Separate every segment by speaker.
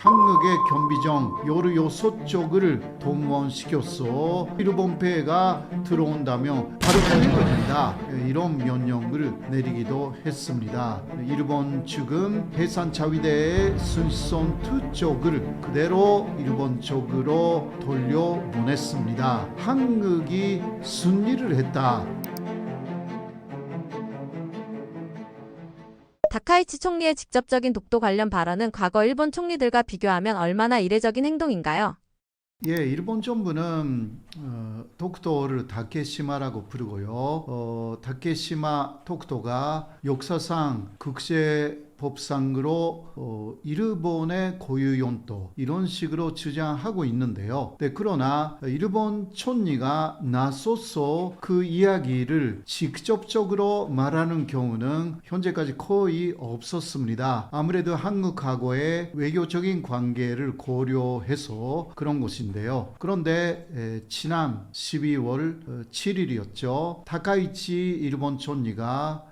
Speaker 1: 한국의 경비정 16쪽을 동원시켰어. 일본 배가 들어온다면 바로 살릴 겁니다. 이런 명령을 내리기도 했습니다. 일본 측은 해산 자위대의 순선 2쪽을 그대로 일본 쪽으로 돌려보냈습니다. 한국이 승리를 했다.
Speaker 2: 다카이치 총리의 직접적인 독도 관련 발언은 과거 일본 총리들과 비교하면 얼마나 이례적인 행동인가요?
Speaker 1: 예, 일본 정부는 독도를 다케시마라고 부르고요. 다케시마 독도가 역사상 국제법상으로 일본의 고유 영토 이런 식으로 주장하고 있는데요. 네, 그러나 일본 총리가 나서서 그 이야기를 직접적으로 말하는 경우는 현재까지 거의 없었습니다. 아무래도 한국하고의 외교적인 관계를 고려해서 그런 것입니다. 그런데 지난 12월 7일이었죠. 다카이치 일본 총리가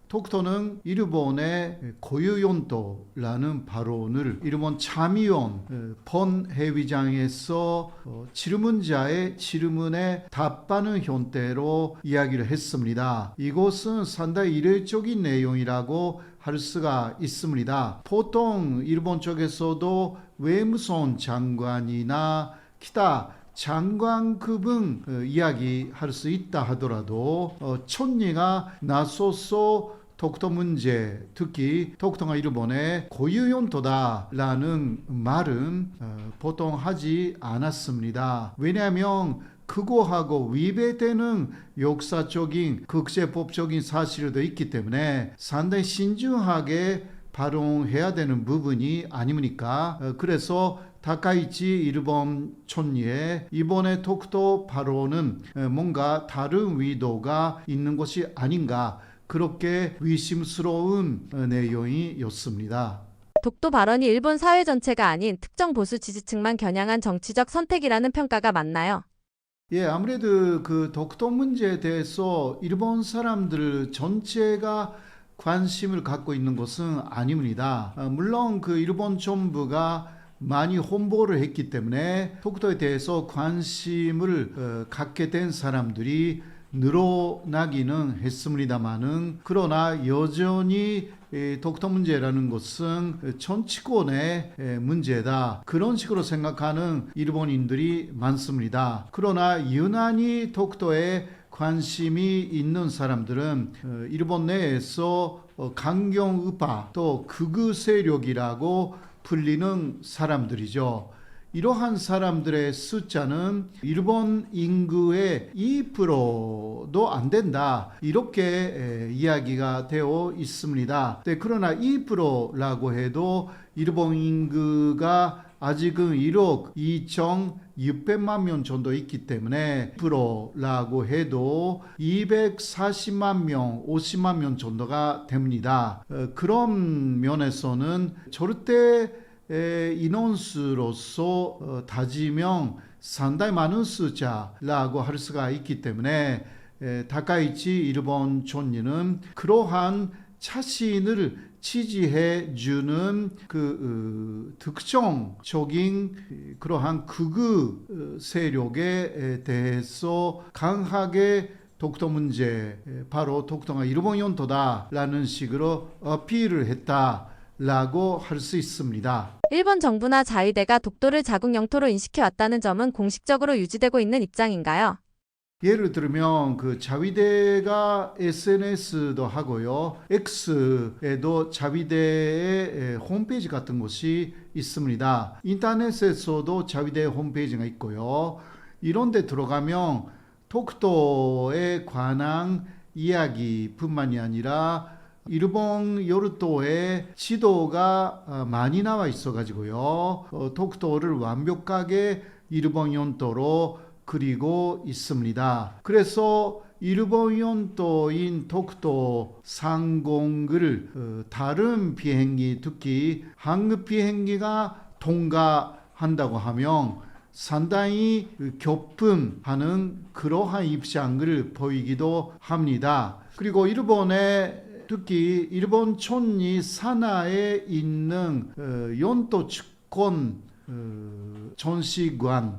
Speaker 1: 독도는 일본의 고유 영토라는 발언을 일본 참의원 본회의장에서 질문자의 질문에 답하는 형태로 이야기를 했습니다. 이것은 상당히 이례적인 내용이라고 할 수가 있습니다. 보통 일본 쪽에서도 외무성 장관이나 기타 장관급은 이야기할 수 있다 하더라도 총리가 나서서 독도 문제, 특히 독도가 일본의 고유 영토다라는 말은 보통 하지 않았습니다. 왜냐하면 그거하고 위배되는 역사적인 국제법적인 사실도 있기 때문에 상당히 신중하게 발언해야 되는 부분이 아닙니까? 그래서 다카이치 일본 총리의 이번에 독도 발언은 뭔가 다른 의도가 있는 것이 아닌가 그렇게 의심스러운 내용이었습니다.
Speaker 2: 독도 발언이 일본 사회 전체가 아닌 특정 보수 지지층만 겨냥한 정치적 선택이라는 평가가 맞나요?
Speaker 1: 예, 아무래도 그 독도 문제에 대해서 일본 사람들 전체가 관심을 갖고 있는 것은 아닙니다. 물론 그 일본 정부가 많이 홍보를 했기 때문에 독도에 대해서 관심을 갖게 된 사람들이 늘어나기는 했습니다마는 그러나 여전히 독도 문제라는 것은 정치권의 문제다. 그런 식으로 생각하는 일본인들이 많습니다. 그러나 유난히 독도에 관심이 있는 사람들은 일본 내에서 강경우파 또 극우 세력이라고 불리는 사람들이죠. 이러한 사람들의 숫자는 일본 인구의 2%도 안 된다. 이렇게 이야기가 되어 있습니다. 네, 그러나 2%라고 해도 일본 인구가 아직은 1억 2,600만 명 정도 있기 때문에 2%라고 해도 240만 명, 50만 명 정도가 됩니다. 그런 면에서는 절대 인원수로서 따지면 상당히 많은 숫자라고 할 수가 있기 때문에 다카이치 일본 총리는 그러한 자신을 지지해 주는 그 특정적인 그러한 극우 세력에 대해서 강하게 독도 문제, 바로 독도가 일본 영토다라는 식으로 어필을 했다라고 할 수 있습니다.
Speaker 2: 일본 정부나 자위대가 독도를 자국 영토로 인식해왔다는 점은 공식적으로 유지되고 있는 입장인가요?
Speaker 1: 예를 들면 그 자위대가 SNS도 하고요. X에도 자위대의 홈페이지 같은 것이 있습니다. 인터넷에서도 자위대 홈페이지가 있고요. 이런 데 들어가면 독도에 관한 이야기뿐만이 아니라 일본 요르도의 지도가 많이 나와 있어 가지고요. 독도를 완벽하게 일본 영토로 그리고 있습니다. 그래서 일본 영토인 독도 상공을 다른 비행기, 특히 한국 비행기가 통과한다고 하면 상당히 교품하는 그러한 입장을 보이기도 합니다. 그리고 일본의 특히 일본 총리 산하에 있는 영토 가콘 전시관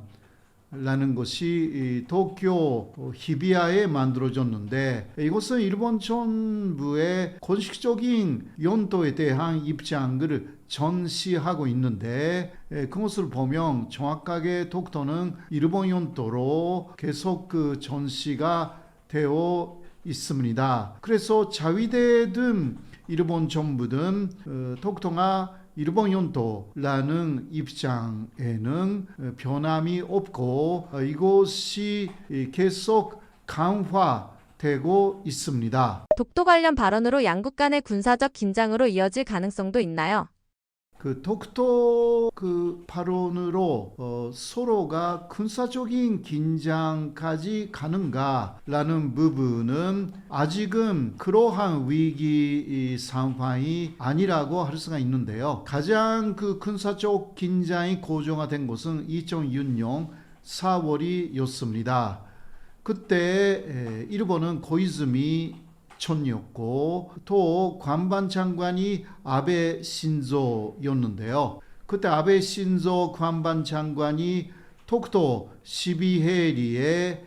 Speaker 1: 라는 것이 도쿄 히비야에 만들어졌는데 이것은 일본 정부의 공식적인 연도에 대한 입장을 전시하고 있는데 그것을 보면 정확하게 독도는 일본 연도로 계속 그 전시가 되어 있습니다. 그래서 자위대든 일본 정부든 독도가 일본 연도라는 입장에는 변함이 없고 이것이 계속 강화되고 있습니다.
Speaker 2: 독도 관련 발언으로 양국 간의 군사적 긴장으로 이어질 가능성도 있나요?
Speaker 1: 그 독도 그 발언으로 서로가 군사적인 긴장까지 가는가라는 부분은 아직은 그러한 위기 상황이 아니라고 할 수가 있는데요. 가장 그 군사적 긴장이 고정화된 것은 2006년 4월이었습니다. 그때 일본은 고이즈미 촌이었고 또 관방 장관이 아베 신조였는데요. 그때 아베 신조 관방 장관이 독도 12해리에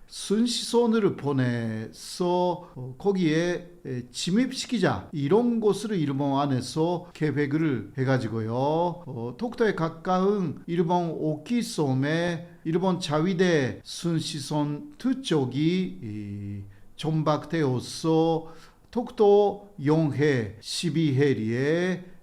Speaker 1: 순시선을 보내서 거기에 침입시키자 이런 것을 일본 안에서 계획을 해가지고요. 독도에 가까운 일본 오키섬에 일본 자위대 순시선 두 쪽이 전박되어서 독도 영해 12해리에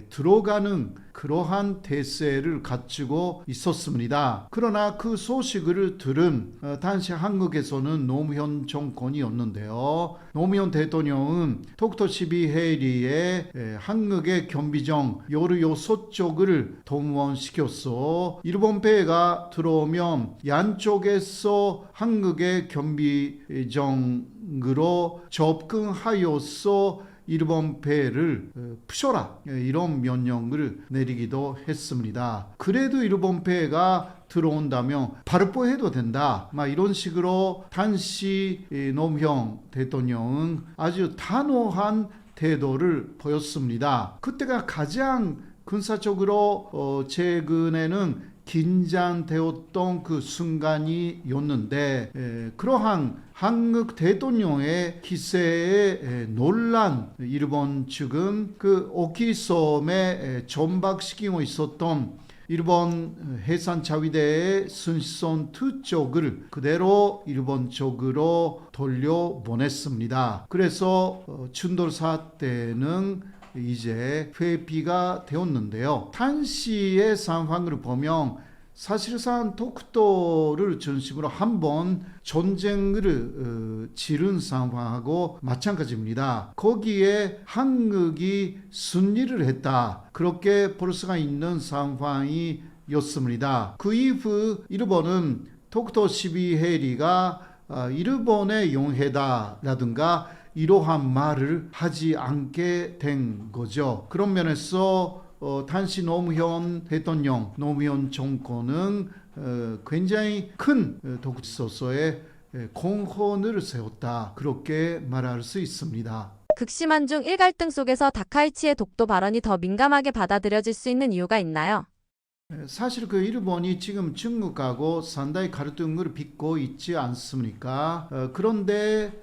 Speaker 1: 들어가는 그러한 대세를 갖추고 있었습니다. 그러나 그 소식을 들은 당시 한국에서는 노무현 정권이었는데요. 노무현 대통령은 독도 12해리에 한국의 경비정 16쪽을 동원시켰어 일본 배가 들어오면 양쪽에서 한국의 경비정으로 접근하여서 일본 배를 푸셔라 이런 명령을 내리기도 했습니다. 그래도 일본 배가 들어온다면 발포해도 된다 이런 식으로 당시 노무현 대통령은 아주 단호한 태도를 보였습니다. 그때가 가장 군사적으로 최근에는 긴장되었던 그 순간이었는데 그러한 한국 대통령의 기세에 놀란 일본 측은 그 오키섬에 전박시키고 있었던 일본 해상 자위대의 순시선 두 쪽을 그대로 일본 쪽으로 돌려보냈습니다. 그래서 춘돌사 때는 이제 회피가 되었는데요. 당시의 상황을 보면 사실상 독도를 중심으로 한번 전쟁을 치른 상황하고 마찬가지입니다. 거기에 한국이 승리를 했다. 그렇게 볼 수가 있는 상황이었습니다. 그 이후 일본은 독도 12해리가 일본의 영해다라든가 이러한 말을 하지 않게 된 거죠. 그런 면에서 당시 노무현 대통령, 노무현 정권은 굉장히 큰 독서서에 공헌을 세웠다. 그렇게 말할 수 있습니다.
Speaker 2: 극심한 중 일갈등 속에서 다카이치의 독도 발언이 더 민감하게 받아들여질 수 있는 이유가 있나요?
Speaker 1: 사실 그 일본이 지금 중국하고 상당히 갈등을 빚고 있지 않습니까? 그런데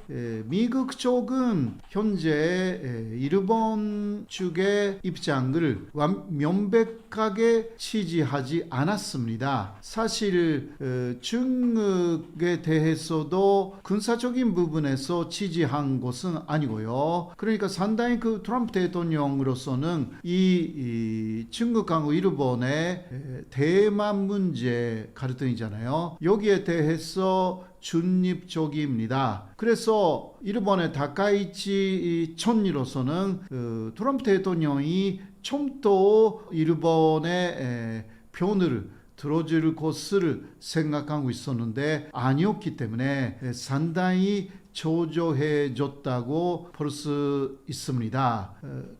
Speaker 1: 미국 쪽은 현재 일본 측의 입장을 명백하게 지지하지 않았습니다. 사실 중국에 대해서도 군사적인 부분에서 지지한 것은 아니고요. 그러니까 상당히 그 트럼프 대통령으로서는 이 중국하고 일본의 대만 문제 갈등이잖아요. 여기에 대해서 중립적입니다. 그래서 일본의 다카이치 촌리로서는 트럼프 대통령이 좀 더 일본의 편을 들어줄 것을 생각하고 있었는데 아니었기 때문에 상당히 조조해졌다고 볼 수 있습니다.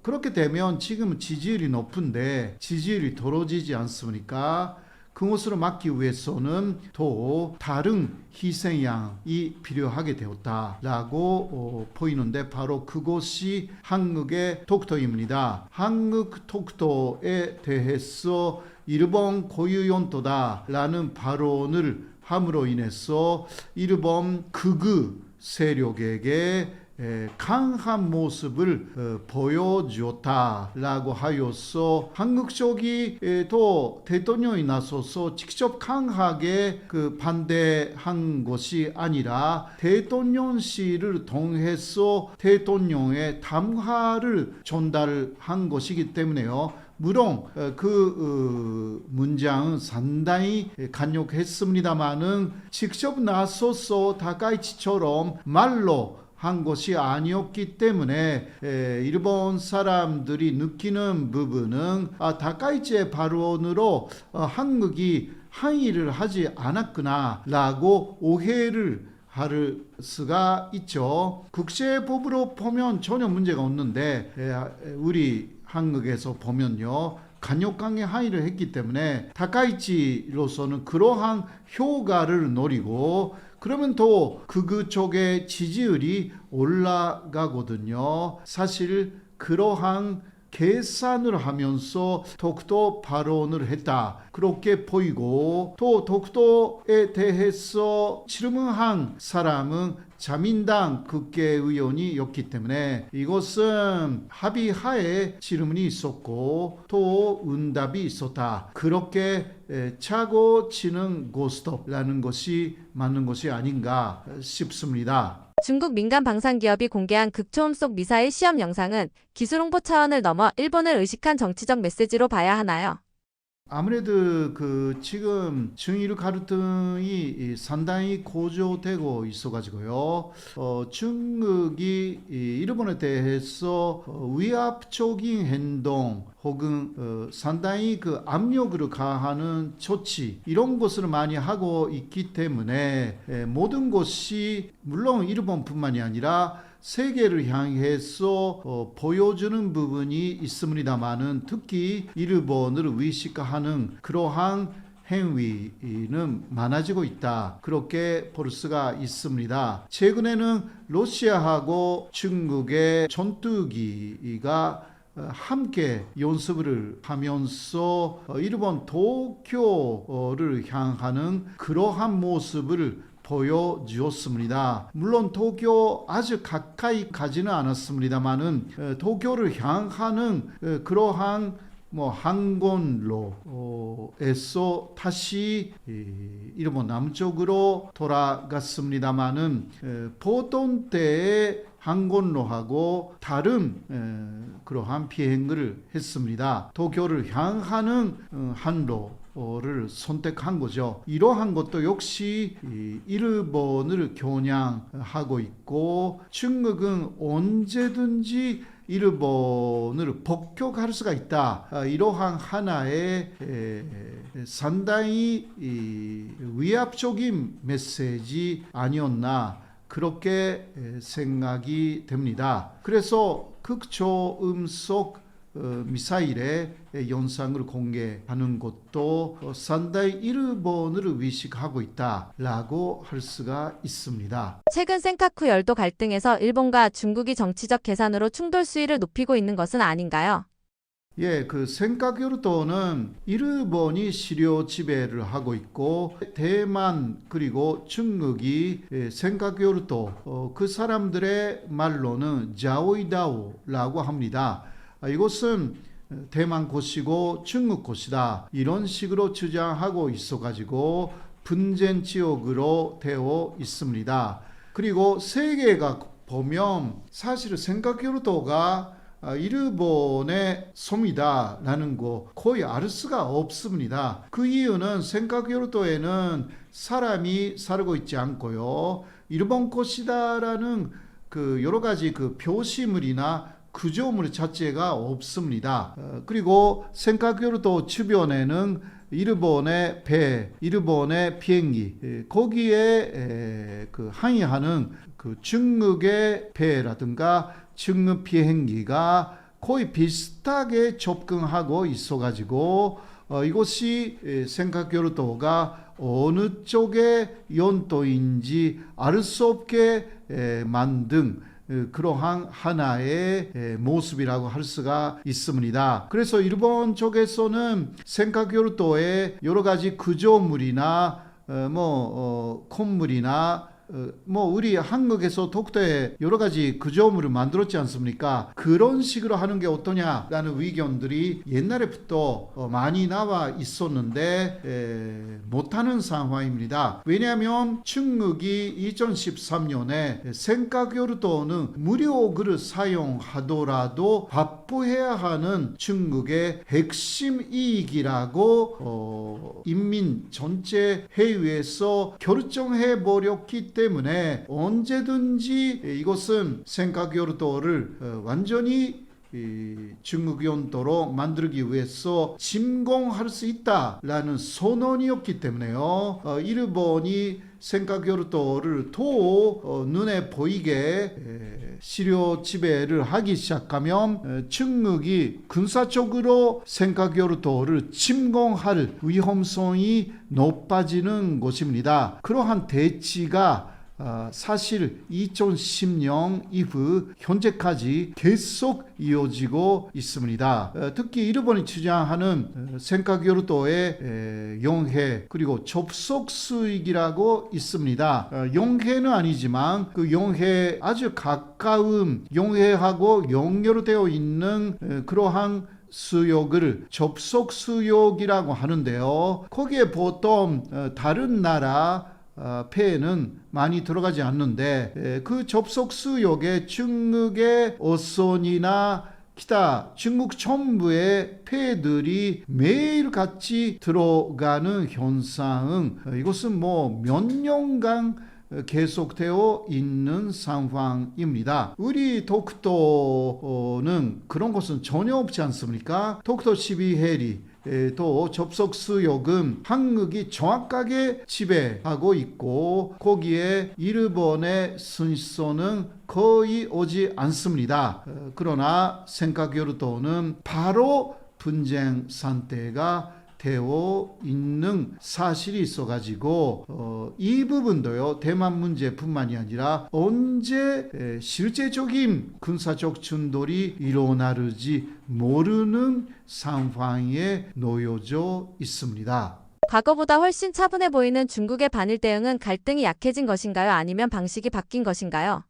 Speaker 1: 그렇게 되면 지금 지지율이 높은데 지지율이 떨어지지 않습니까? 그것을 막기 위해서는 또 다른 희생양이 필요하게 되었다라고 보이는데 바로 그것이 한국의 독도입니다. 한국 독도에 대해서 일본 고유 영토다라는 발언을 함으로 인해서 일본 극우 세력에게 강한 모습을 보여주었다라고 하여서 한국 쪽이 또 대통령이 나서서 직접 강하게 반대한 것이 아니라 대통령실을 통해서 대통령의 담화를 전달한 것이기 때문에요. 물론 그 문장은 상당히 간욕했습니다마는 직접 나서서 다카이치처럼 말로 한 것이 아니었기 때문에 일본 사람들이 느끼는 부분은 다카이치의 발언으로 한국이 항의를 하지 않았구나 라고 오해를 할 수가 있죠. 국제법으로 보면 전혀 문제가 없는데 우리 한국에서 보면요, 간욕강에 항의를 했기 때문에 다카이치로서는 그러한 효과를 노리고 그러면 또 극우 쪽의 지지율이 올라가거든요. 사실 그러한 계산을 하면서 독도 발언을 했다. 그렇게 보이고 또 독도에 대해서 질문한 사람은 자민당 국회의원이었기 때문에 이것은 합의하에 질문이 있었고 또 응답이 있었다. 그렇게 차고 치는 고스톱이라는 것이 맞는 것이 아닌가 싶습니다.
Speaker 2: 중국 민간 방산 기업이 공개한 극초음속 미사일 시험 영상은 기술 홍보 차원을 넘어 일본을 의식한 정치적 메시지로 봐야 하나요?
Speaker 1: 아무래도 지금 중일 갈등이 상당히 고조되고 있어가지고요. 중국이 일본에 대해서 위압적인 행동 혹은 상당히 압력을 가하는 조치 이런 것을 많이 하고 있기 때문에 모든 것이 물론 일본뿐만이 아니라 세계를 향해서 보여주는 부분이 있습니다만은 특히 일본을 위식하는 그러한 행위는 많아지고 있다. 그렇게 볼 수가 있습니다. 최근에는 러시아하고 중국의 전투기가 함께 연습을 하면서 일본 도쿄를 향하는 그러한 모습을 보여주었습니다. 물론 도쿄 아주 가까이 가지는 않았습니다만은 도쿄를 향하는 그러한 항공로에서 다시 일본 남쪽으로 돌아갔습니다만은 보통 때의 항공로하고 다른 그러한 비행을 했습니다. 도쿄를 향하는 항로를 선택한 거죠. 이러한 것도 역시 일본을 겨냥하고 있고 중국은 언제든지 일본을 복격할 수가 있다. 이러한 하나의 상당히 위압적인 메시지 아니었나 그렇게 생각이 됩니다. 그래서 극초음속 미사일의 영상을 공개하는 것도 상당히 일본을 위식하고 있다라고 할 수가 있습니다.
Speaker 2: 최근 센카쿠 열도 갈등에서 일본과 중국이 정치적 계산으로 충돌 수위를 높이고 있는 것은 아닌가요?
Speaker 1: 예, 센카교류도는 일본이 시료 지배를 하고 있고 대만 그리고 중국이 센카교류도 그 사람들의 말로는 자오이다오라고 합니다. 이것은 대만 곳이고 중국 곳이다. 이런 식으로 주장하고 있어가지고 분쟁 지역으로 되어 있습니다. 그리고 세계가 보면 사실 센카교류도가 일본의 섬이다라는 거 거의 알 수가 없습니다. 그 이유는 센카교류도에는 사람이 살고 있지 않고요. 일본 곳이다라는 여러 가지 표시물이나 구조물 자체가 없습니다. 그리고 센카교류도 주변에는 일본의 배, 일본의 비행기, 거기에 항해하는 중국의 배라든가 중국 비행기가 거의 비슷하게 접근하고 있어가지고 이것이 센카교류도가 어느 쪽의 연도인지 알 수 없게 만든 그러한 하나의 모습이라고 할 수가 있습니다. 그래서 일본 쪽에서는 센카교류도의 여러 가지 구조물이나 콧물이나 우리 한국에서 독도에 여러 가지 구조물을 만들었지 않습니까? 그런 식으로 하는 게 어떠냐라는 의견들이 옛날에부터 많이 나와 있었는데 못하는 상황입니다. 왜냐하면 중국이 2013년에 센카교류도는 무료를 사용하더라도 확보해야 하는 중국의 핵심 이익이라고 인민 전체 회의에서 결정해 버렸기 때문에 언제든지 이것은 센카교류도를 완전히 중국 연도로 만들기 위해서 침공할 수 있다라는 선언이었기 때문에요. 일본이 센카교류도를 더 눈에 보이게 시료 지배를 하기 시작하면 중국이 군사적으로 센카교류도를 침공할 위험성이 높아지는 것입니다. 그러한 대치가 사실 2010년 이후 현재까지 계속 이어지고 있습니다. 특히 일본이 주장하는 센카교류도의 영해 그리고 접속 수익이라고 있습니다. 영해는 아니지만 그 영해 아주 가까운 영해하고 연결되어 있는 그러한 수역을 접속 수역이라고 하는데요. 거기에 보통 다른 나라 폐에는 많이 들어가지 않는데 그 접속 수역에 중국의 어선이나 기타 중국 정부의 폐들이 매일 같이 들어가는 현상은 이것은 몇 년간 계속되어 있는 상황입니다. 우리 독도는 그런 것은 전혀 없지 않습니까? 독도 12해리 또 접속 수역은 한국이 정확하게 지배하고 있고 거기에 일본의 순서는 거의 오지 않습니다. 그러나 센카교류도는 바로 분쟁 상태가 되어 있는 사실이 있어가지고 이 부분도요 대만 문제뿐만이 아니라 언제 실제적인 군사적 충돌이 일어날지 모르는 상황에 놓여져 있습니다.
Speaker 2: 과거보다 훨씬 차분해 보이는 중국의 반일 대응은 갈등이 약해진 것인가요? 아니면 방식이 바뀐 것인가요?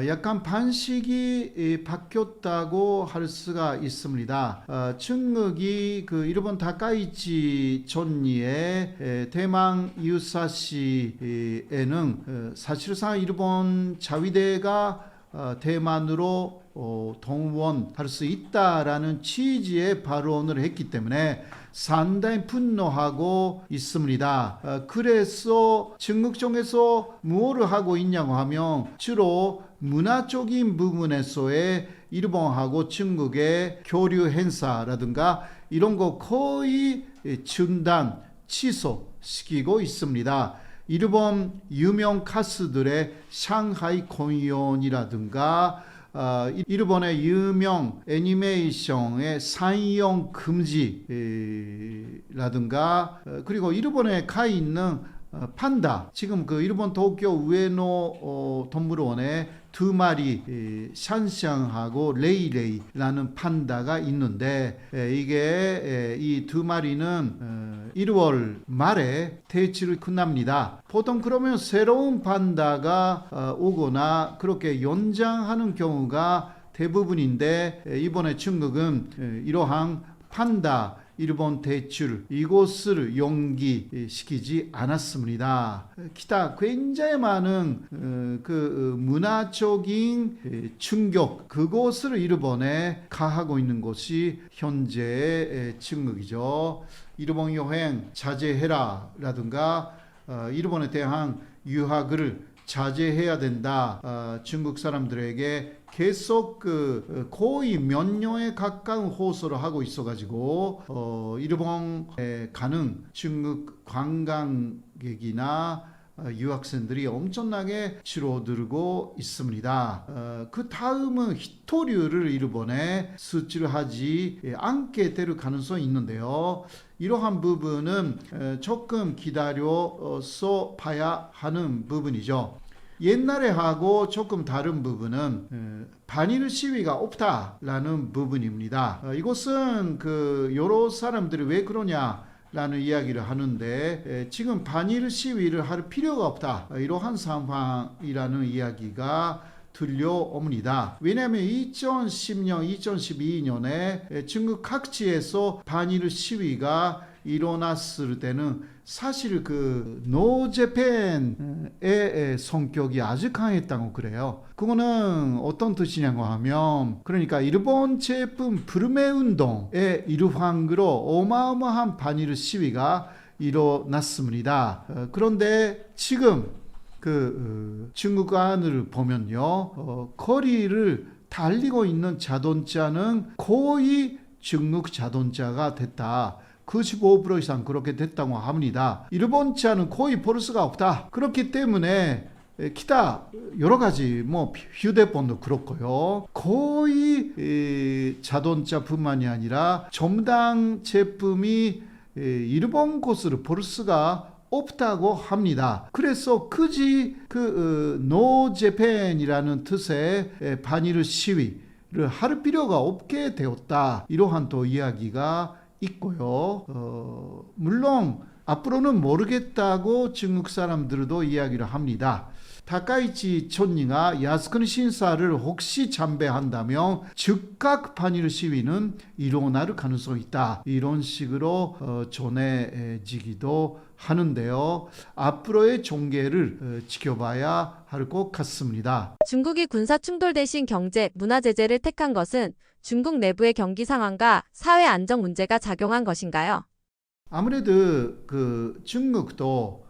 Speaker 1: 약간 방식이 바뀌었다고 할 수가 있습니다. 중국이 그 일본 다카이치 전리의 대만 유사시에는 사실상 일본 자위대가 대만으로 동원할 수 있다라는 취지의 발언을 했기 때문에 상당히 분노하고 있습니다. 그래서 중국 쪽에서 무엇을 하고 있냐고 하면 주로 문화적인 부분에서의 일본하고 중국의 교류 행사라든가 이런 거 거의 중단, 취소시키고 있습니다. 일본 유명 가수들의 상하이 공연이라든가 일본의 유명 애니메이션의 상영 금지라든가 그리고 일본에 가 있는 판다 지금 그 일본 도쿄 우에노 동물원에 두 마리 샨샹하고 레이레이라는 판다가 있는데 이게 이 두 마리는 1월 말에 퇴치를 끝납니다. 보통 그러면 새로운 판다가 오거나 그렇게 연장하는 경우가 대부분인데 이번에 중국은 이러한 판다 일본 대출 이것을 연기시키지 않았습니다. 기타 굉장히 많은 그 문화적인 충격 그것을 일본에 가하고 있는 것이 현재의 중국이죠. 일본 여행 자제해라 라든가 일본에 대한 유학을 자제해야 된다. 중국 사람들에게 계속 거의 몇 년에 가까운 호소를 하고 있어가지고 일본에 가는 중국 관광객이나 유학생들이 엄청나게 줄어들고 있습니다. 그 다음은 히토류를 일본에 수출하지 않게 될 가능성이 있는데요. 이러한 부분은 조금 기다려서 봐야 하는 부분이죠. 옛날에 하고 조금 다른 부분은 반일 시위가 없다라는 부분입니다. 이것은 여러 사람들이 왜 그러냐라는 이야기를 하는데 지금 반일 시위를 할 필요가 없다, 이러한 상황이라는 이야기가 들려옵니다. 왜냐하면 2010년, 2012년에 중국 각지에서 반일 시위가 일어났을 때는 사실 노재팬의 성격이 아주 강했다고 그래요. 그거는 어떤 뜻이냐고 하면, 그러니까 일본 제품 불매 운동의 일환으로 어마어마한 반일 시위가 일어났습니다. 그런데 지금 중국 안을 보면요, 거리를 달리고 있는 자동차는 거의 중국 자동차가 됐다. 95% 이상 그렇게 됐다고 합니다. 일본 차는 거의 볼 수가 없다. 그렇기 때문에 기타 여러 가지 휴대폰도 그렇고요. 거의 자동차뿐만이 아니라 첨단 제품이 일본 곳으로 볼 수가 없다고 합니다. 그래서 굳이 노재팬이라는 뜻의 반일 시위를 할 필요가 없게 되었다. 이러한 또 이야기가 있고요. 물론 앞으로는 모르겠다고 중국 사람들도 이야기를 합니다. 다카이치 촌리가 야스쿠니 신사를 혹시 참배한다면 즉각 반일 시위는 일어날 가능성이 있다, 이런 식으로 전해지기도 하는데요. 앞으로의 종계를 지켜봐야 할 것 같습니다.
Speaker 2: 중국이 군사 충돌 대신 경제, 문화 제재를 택한 것은 중국 내부의 경기 상황과 사회 안정 문제가 작용한 것인가요?
Speaker 1: 아무래도 중국도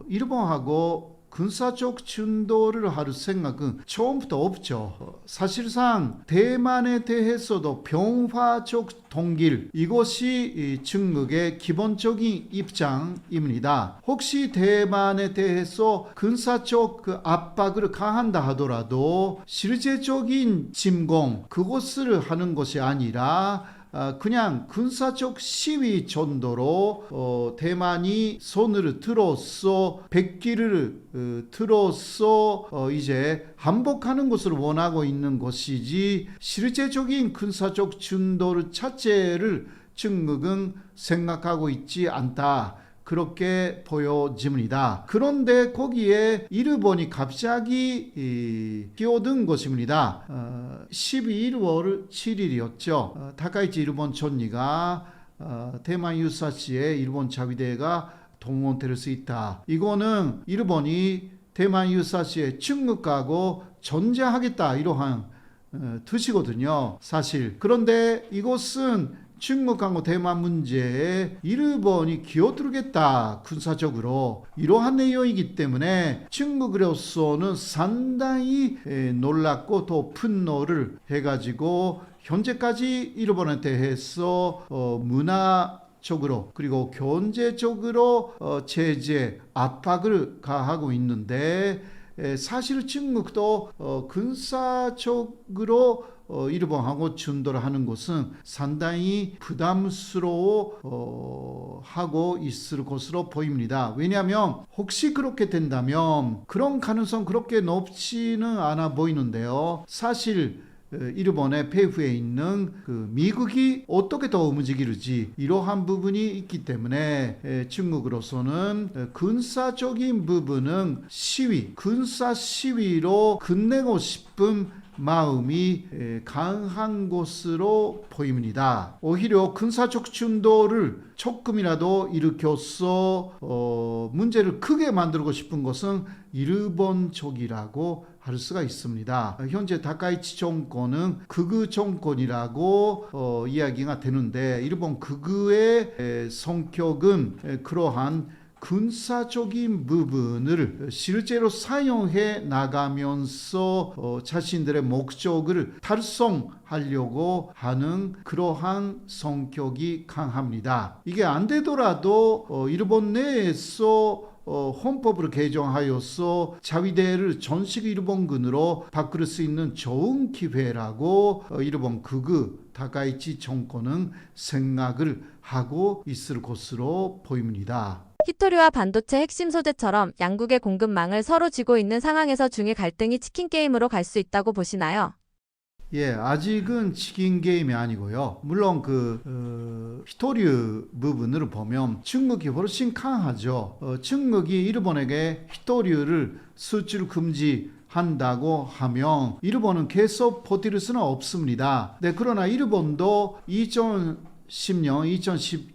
Speaker 1: 일본하고 군사적 충돌을 할 생각은 처음부터 없죠. 사실상 대만에 대해서도 평화적 통일, 이것이 중국의 기본적인 입장입니다. 혹시 대만에 대해서 군사적 압박을 가한다 하더라도 실제적인 침공, 그것을 하는 것이 아니라 그냥 군사적 시위 정도로 대만이 손을 들어서 백기를 들어서 이제 항복하는 것을 원하고 있는 것이지, 실제적인 군사적 충돌 자체를 중국은 생각하고 있지 않다, 그렇게 보여집니다. 그런데 거기에 일본이 갑자기 끼어든 것입니다. 11월 7일이었죠. 다카이치 일본 총리가 대만 유사시에 일본 자위대가 동원될 수 있다. 이거는 일본이 대만 유사시에 중국하고 전쟁하겠다, 이러한 뜻이거든요, 사실. 그런데 이것은 중국하고 대만 문제에 일본이 기어들겠다, 군사적으로, 이러한 내용이기 때문에 중국으로서는 상당히 놀랐고 또 분노를 해가지고 현재까지 일본에 대해서 문화적으로 그리고 경제적으로 제재, 압박을 가하고 있는데, 사실 중국도 군사적으로 일본하고 충돌을 하는 것은 상당히 부담스러워 하고 있을 것으로 보입니다. 왜냐하면 혹시 그렇게 된다면 그런 가능성 그렇게 높지는 않아 보이는데요. 사실 일본의 배후에 있는 미국이 어떻게 더 움직일지, 이러한 부분이 있기 때문에 중국으로서는 군사적인 부분은 군사 시위로 끝내고 싶은 마음이 강한 것으로 보입니다. 오히려 군사적 충돌을 조금이라도 일으켜서 문제를 크게 만들고 싶은 것은 일본 쪽이라고 할 수가 있습니다. 현재 다카이치 정권은 극우 정권이라고 이야기가 되는데, 일본 극우의 성격은 그러한 군사적인 부분을 실제로 사용해 나가면서 자신들의 목적을 달성하려고 하는 그러한 성격이 강합니다. 이게 안 되더라도 일본 내에서 헌법을 개정하여서 자위대를 전식 일본군으로 바꿀 수 있는 좋은 기회라고 일본 극우 다카이치 정권은 생각을 하고 있을 것으로 보입니다.
Speaker 2: 히토리와 반도체 핵심 소재처럼 양국의 공급망을 서로 쥐고 있는 상황에서 중일 갈등이 치킨 게임으로 갈 수 있다고 보시나요?
Speaker 1: 예, 아직은 치킨 게임이 아니고요. 물론 히토류 부분을 보면 중국이 훨씬 강하죠. 중국이 일본에게 히토류를 수출 금지한다고 하면 일본은 계속 버틸 수는 없습니다. 네, 그러나 일본도 2010년,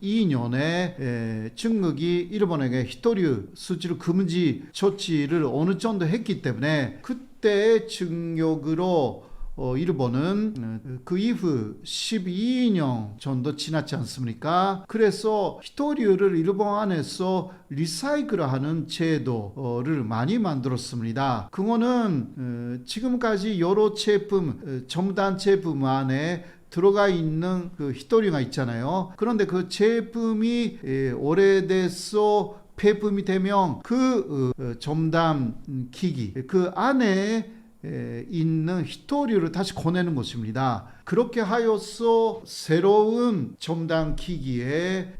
Speaker 1: 2012년에 중국이 일본에게 히토류 수출 금지 조치를 어느 정도 했기 때문에 그때의 충격으로 일본은 그 이후 12년 정도 지났지 않습니까? 그래서 히토류를 일본 안에서 리사이클하는 제도를 많이 만들었습니다. 그거는 지금까지 여러 제품, 첨단 제품 안에 들어가 있는 그 히토류가 있잖아요. 그런데 그 제품이 오래돼서 폐품이 되면 그 첨단 기기 그 안에 있는 히토류를 다시 꺼내는 것입니다. 그렇게 하여서 새로운 첨단 기기에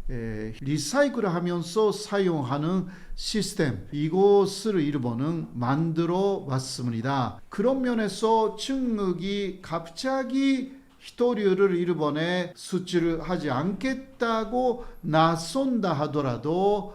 Speaker 1: 리사이클을 하면서 사용하는 시스템, 이것을 일본은 만들어 왔습니다. 그런 면에서 중국이 갑자기 히토류를 일본에 수출하지 않겠다고 나선다 하더라도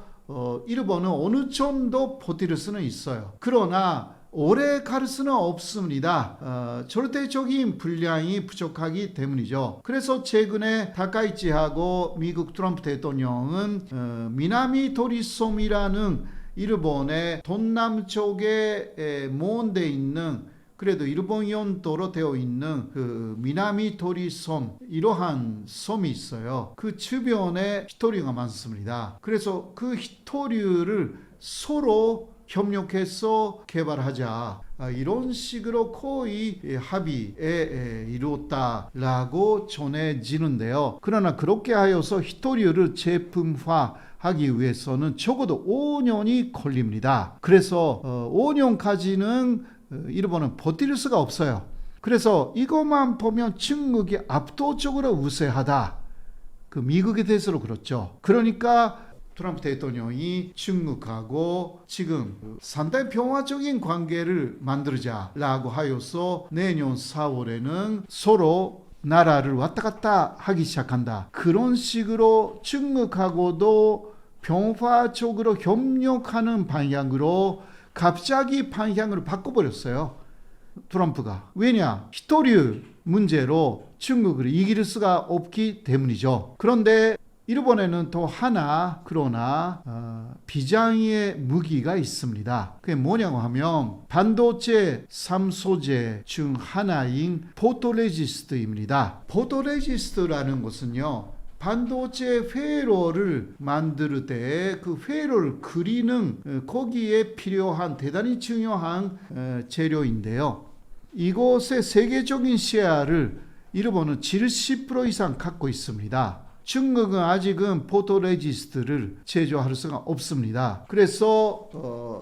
Speaker 1: 일본은 어느 정도 버틸 수는 있어요. 그러나 오래 갈 수는 없습니다. 절대적인 분량이 부족하기 때문이죠. 그래서 최근에 다카이치하고 미국 트럼프 대통령은 미나미 도리섬이라는 일본의 동남쪽에 먼데 있는 그래도 일본 연도로 되어 있는 그 미나미 도리섬 이러한 섬이 있어요. 그 주변에 히토류가 많습니다. 그래서 그 히토류를 서로 협력해서 개발하자 이런 식으로 거의 합의에 이루었다라고 전해지는데요. 그러나 그렇게 하여서 히토류를 제품화하기 위해서는 적어도 5년이 걸립니다. 그래서 5년까지는 일본은 버틸 수가 없어요. 그래서 이것만 보면 중국이 압도적으로 우세하다. 그 미국에 대해서도 그렇죠. 그러니까 트럼프 대통령이 중국하고 지금 상당히 평화적인 관계를 만들자라고 하여서 내년 4월에는 서로 나라를 왔다 갔다 하기 시작한다. 그런 식으로 중국하고도 평화적으로 협력하는 방향으로 갑자기 방향을 바꿔버렸어요. 트럼프가. 왜냐? 히토류 문제로 중국을 이길 수가 없기 때문이죠. 그런데 일본에는 또 하나 그러나 비장의 무기가 있습니다. 그게 뭐냐고 하면 반도체 3소재 중 하나인 포토레지스트입니다. 포토레지스트라는 것은요. 반도체 회로를 만들 때 그 회로를 그리는 거기에 필요한 대단히 중요한 재료인데요. 이곳의 세계적인 시야를 일본은 70% 이상 갖고 있습니다. 중국은 아직은 포토레지스트를 제조할 수가 없습니다. 그래서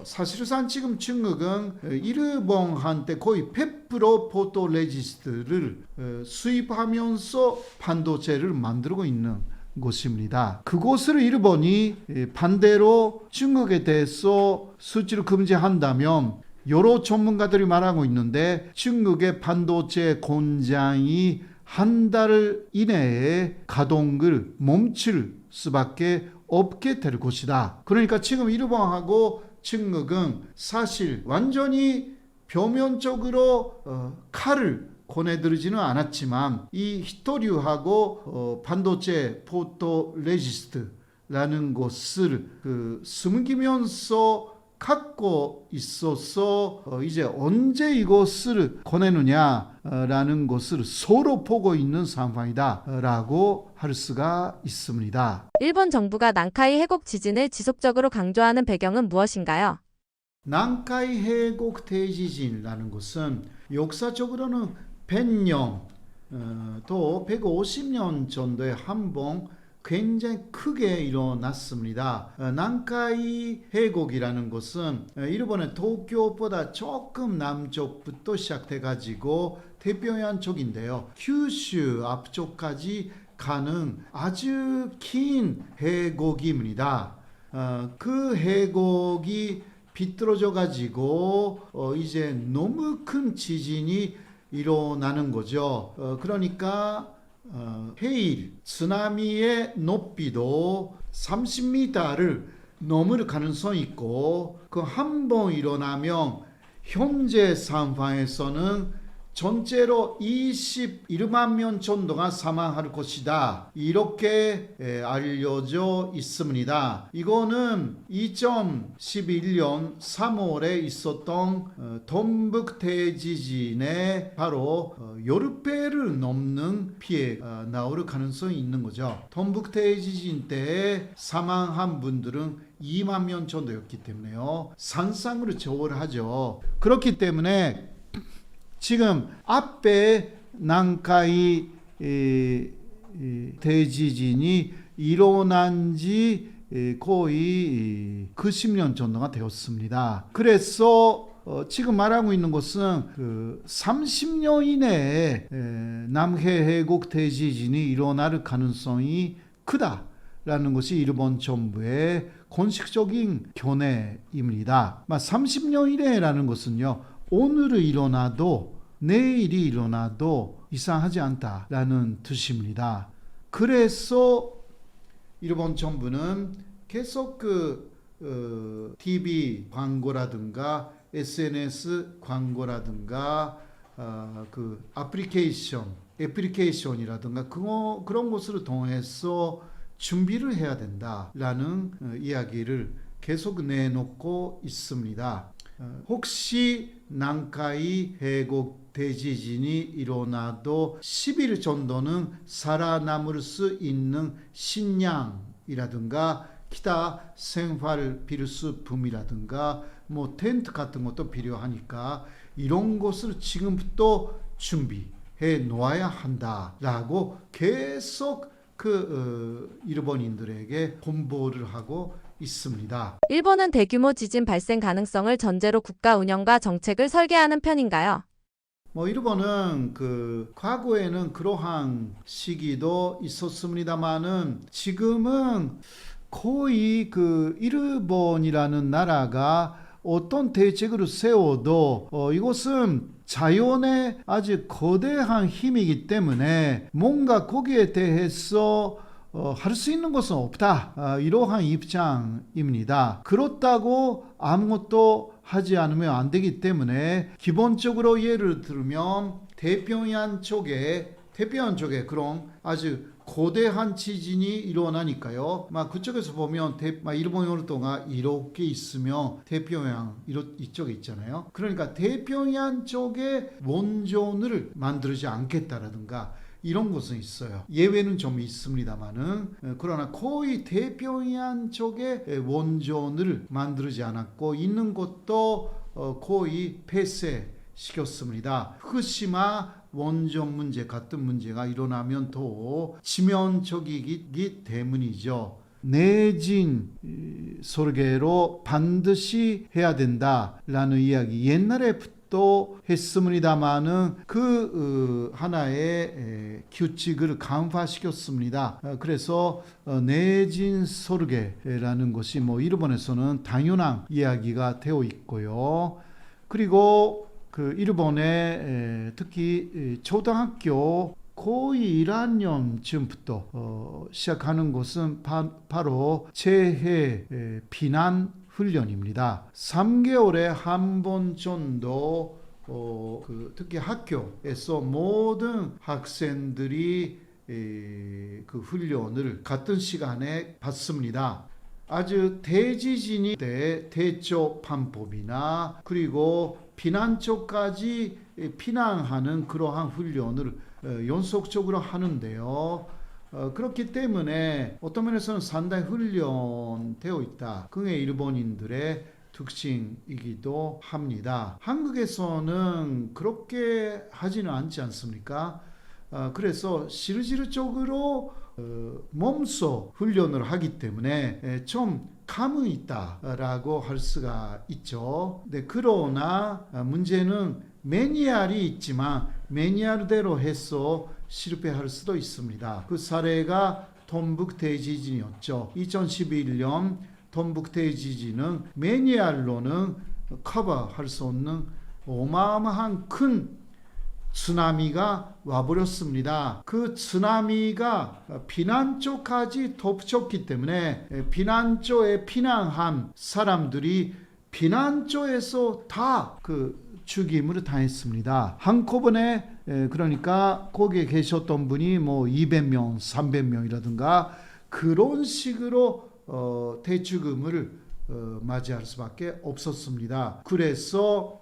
Speaker 1: 사실상 지금 중국은 일본한테 거의 100% 포토레지스트를 수입하면서 반도체를 만들고 있는 곳입니다. 그곳을 일본이 반대로 중국에 대해서 수출 금지한다면 여러 전문가들이 말하고 있는데 중국의 반도체 공장이 한 달 이내에 가동을 멈출 수밖에 없게 될 것이다. 그러니까 지금 일본하고 중국은 사실 완전히 표면적으로 칼을 꺼내들지는 않았지만 이 히토류하고 반도체 포토레지스트라는 것을 숨기면서 갖고 있어서 이제 언제 이것을 꺼내느냐라는 것을 서로 보고 있는 상황이다라고 할 수가 있습니다.
Speaker 2: 일본 정부가 난카이 해곡 지진을 지속적으로 강조하는 배경은 무엇인가요?
Speaker 1: 난카이 해곡 대지진이라는 것은 역사적으로는 100년 또 150년 정도에 한 번 굉장히 크게 일어났습니다. 난카이 해곡이라는 것은 일본의 도쿄보다 조금 남쪽부터 시작돼 가지고 태평양 쪽인데요. kyushu 앞쪽까지 가는 아주 긴 해곡입니다. 그 해곡이 비뚤어져 가지고 이제 너무 큰 지진이 일어나는 거죠. 그러니까 해일, 쓰나미의 높이도 30m를 넘을 가능성이 있고 그 한 번 일어나면 현재 상황에서는 전체로 21만 명 정도가 사망할 것이다. 이렇게 알려져 있습니다. 이거는 2011년 3월에 있었던 동북 대지진에 바로 10배를 넘는 피해가 나올 가능성이 있는 거죠. 동북 대지진 때 사망한 분들은 2만 명 정도였기 때문에요. 상상으로 초월하죠. 그렇기 때문에 지금 앞에 난카이 대지진이 일어난 지 거의 90년 정도가 되었습니다. 그래서 지금 말하고 있는 것은 그 30년 이내에 남해 해곡 대지진이 일어날 가능성이 크다라는 것이 일본 정부의 공식적인 견해입니다. 30년 이내라는 것은요. 오늘 일어나도 내일이 일어나도 이상하지 않다라는 뜻입니다. 그래서 일본 정부는 계속 TV 광고라든가 SNS 광고라든가 그 애플리케이션이라든가 그런 것을 통해서 준비를 해야 된다라는 이야기를 계속 내놓고 있습니다. 혹시 난카이 해곡 대지진이 일어나도 10일 정도는 살아남을 수 있는 식량이라든가 기타 생활 필수품이라든가 텐트 같은 것도 필요하니까 이런 것을 지금부터 준비해 놓아야 한다라고 계속 일본인들에게 홍보를 하고 있습니다.
Speaker 2: 일본은 대규모 지진 발생 가능성을 전제로 국가 운영과 정책을 설계하는 편인가요?
Speaker 1: 일본은 과거에는 그러한 시기도 있었습니다만은 지금은 거의 일본이라는 나라가 어떤 대책을 세워도 이것은 자연의 아주 거대한 힘이기 때문에 뭔가 거기에 대해서 할 수 있는 것은 없다. 이러한 입장입니다. 그렇다고 아무것도 하지 않으면 안 되기 때문에 기본적으로 예를 들면 태평양 쪽에 그런 아주 거대한 지진이 일어나니까요. 그쪽에서 보면 일본 열도가 이렇게 있으면 태평양 이쪽에 있잖아요. 그러니까 태평양 쪽에 원전을 만들지 않겠다라든가 이런 것은 있어요. 예외는 좀 있습니다만은 그러나 거의 태평양 쪽에 원전을 만들지 않았고 있는 것도 거의 폐쇄시켰습니다. 후쿠시마 원전 문제 같은 문제가 일어나면 더 치명적이기 때문이죠. 내진 설계로 반드시 해야 된다라는 이야기 옛날에부터 했습니다마는 하나의 규칙을 강화시켰습니다. 그래서 내진 설계라는 것이 일본에서는 당연한 이야기가 되어 있고요. 그리고 일본의 특히 초등학교 거의 1학년쯤부터 시작하는 것은 바로 재해 피난 훈련입니다. 3개월에 한 번 정도 특히 학교에서 모든 학생들이 그 훈련을 같은 시간에 받습니다. 아주 대지진이 때 대처 방법이나 그리고 피난 쪽까지 피난하는 그러한 훈련을 연속적으로 하는데요. 그렇기 때문에 어떤 면에서는 상당히 훈련되어 있다. 그게 일본인들의 특징이기도 합니다. 한국에서는 그렇게 하지는 않지 않습니까? 그래서 실질적으로 몸소 훈련을 하기 때문에 좀 감이 있다라고 할 수가 있죠. 네, 그러나 문제는 매뉴얼이 있지만 매뉴얼대로 해서 실패할 수도 있습니다. 그 사례가 톰북 대지진이었죠. 2011년 톰북 대지진은 매뉴얼로는 커버할 수 없는 어마어마한 큰 쓰나미가 와버렸습니다. 그 쓰나미가 피난처까지 덮쳤기 때문에 피난처에 피난한 사람들이 피난처에서 다 죽임을 당했습니다. 한꺼번에 그러니까 거기에 계셨던 분이 뭐 200명, 300명이라든가 그런 식으로 대죽음을 맞이할 수밖에 없었습니다. 그래서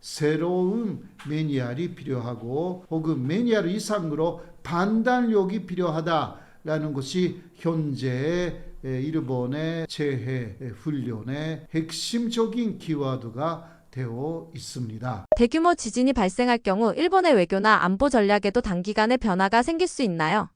Speaker 1: 새로운 매뉴얼이 필요하고 혹은 매뉴얼 이상으로 판단력이 필요하다라는 것이 현재 일본의 재해 훈련의 핵심적인 키워드가 되어 있습니다.
Speaker 2: 대규모 지진이 발생할 경우 일본의 외교나 안보 전략에도 단기간에 변화가 생길 수 있나요?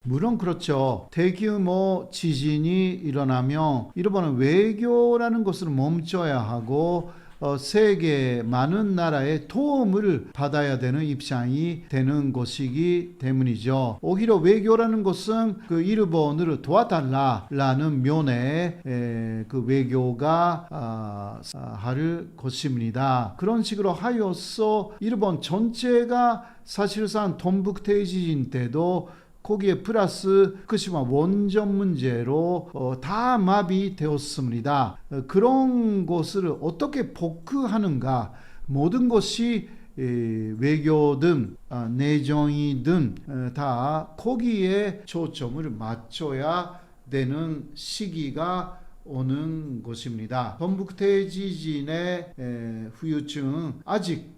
Speaker 1: 물론 그렇죠. 대규모 지진이 일어나면 일본은 외교라는 것을 멈춰야 하고 세계 많은 나라의 도움을 받아야 되는 입장이 되는 것이기 때문이죠. 오히려 외교라는 것은 그 일본을 도와달라라는 면에 그 외교가 할 것입니다. 그런 식으로 하여서 일본 전체가 사실상 톰북 대지진 때도 거기에 플러스 후쿠시마 원전 문제로 다 마비되었습니다. 그런 것을 어떻게 복구하는가 모든 것이 외교든 내정이든 다 거기에 초점을 맞춰야 되는 시기가 오는 것입니다. 톰북 대지진의 후유증은 아직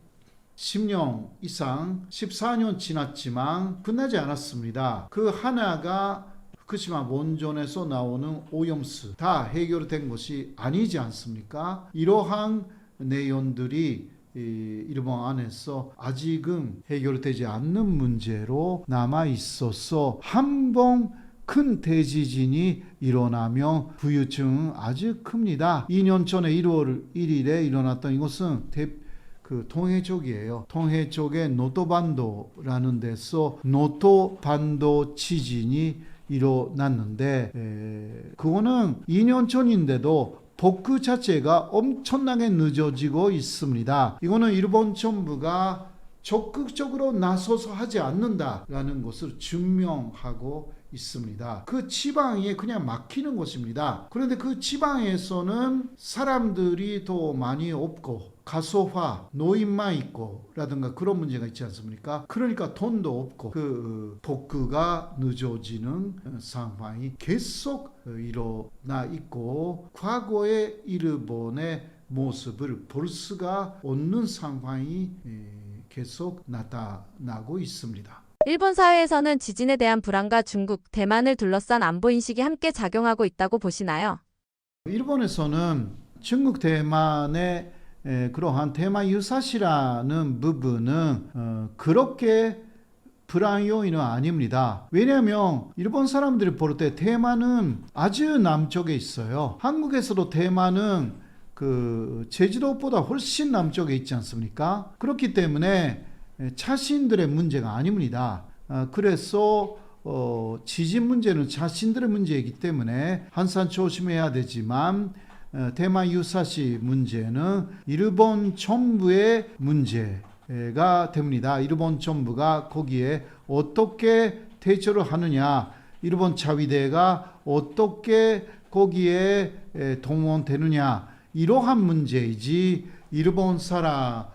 Speaker 1: 10년 이상 14년 지났지만 끝나지 않았습니다. 그 하나가 후쿠시마 원전에서 나오는 오염수 다 해결된 것이 아니지 않습니까? 이러한 내용들이 일본 안에서 아직은 해결되지 않는 문제로 남아 있어서 한번 큰 대지진이 일어나면 후유증은 아주 큽니다. 2년 전에 1월 1일에 일어났던 이것은 그 동해 쪽이에요. 동해 쪽에 노토반도라는 데서 노토반도 지진이 일어났는데 그거는 2년 전인데도 복구 자체가 엄청나게 늦어지고 있습니다. 이거는 일본 정부가 적극적으로 나서서 하지 않는다라는 것을 증명하고 있습니다. 그 지방에 그냥 막히는 것입니다. 그런데 그 지방에서는 사람들이 더 많이 없고 가소화, 노인만 있고 라든가 그런 문제가 있지 않습니까? 그러니까 돈도 없고 그 복구가 늦어지는 상황이 계속 일어나 있고 과거의 일본의 모습을 볼 수가 없는 상황이 계속 나타나고 있습니다.
Speaker 2: 일본 사회에서는 지진에 대한 불안과 중국, 대만을 둘러싼 안보 인식이 함께 작용하고 있다고 보시나요?
Speaker 1: 일본에서는 중국, 대만의 그러한 대만 유사시라는 부분은 그렇게 불안 요인은 아닙니다. 왜냐하면 일본 사람들이 볼 때 대만은 아주 남쪽에 있어요. 한국에서도 대만은 그 제주도보다 훨씬 남쪽에 있지 않습니까? 그렇기 때문에 자신들의 문제가 아닙니다. 그래서 지진 문제는 자신들의 문제이기 때문에 항상 조심해야 되지만 대만 유사시 문제는 일본 정부의 문제가 됩니다. 일본 정부가 거기에 어떻게 대처를 하느냐, 일본 자위대가 어떻게 거기에 동원되느냐, 이러한 문제이지 일본 사람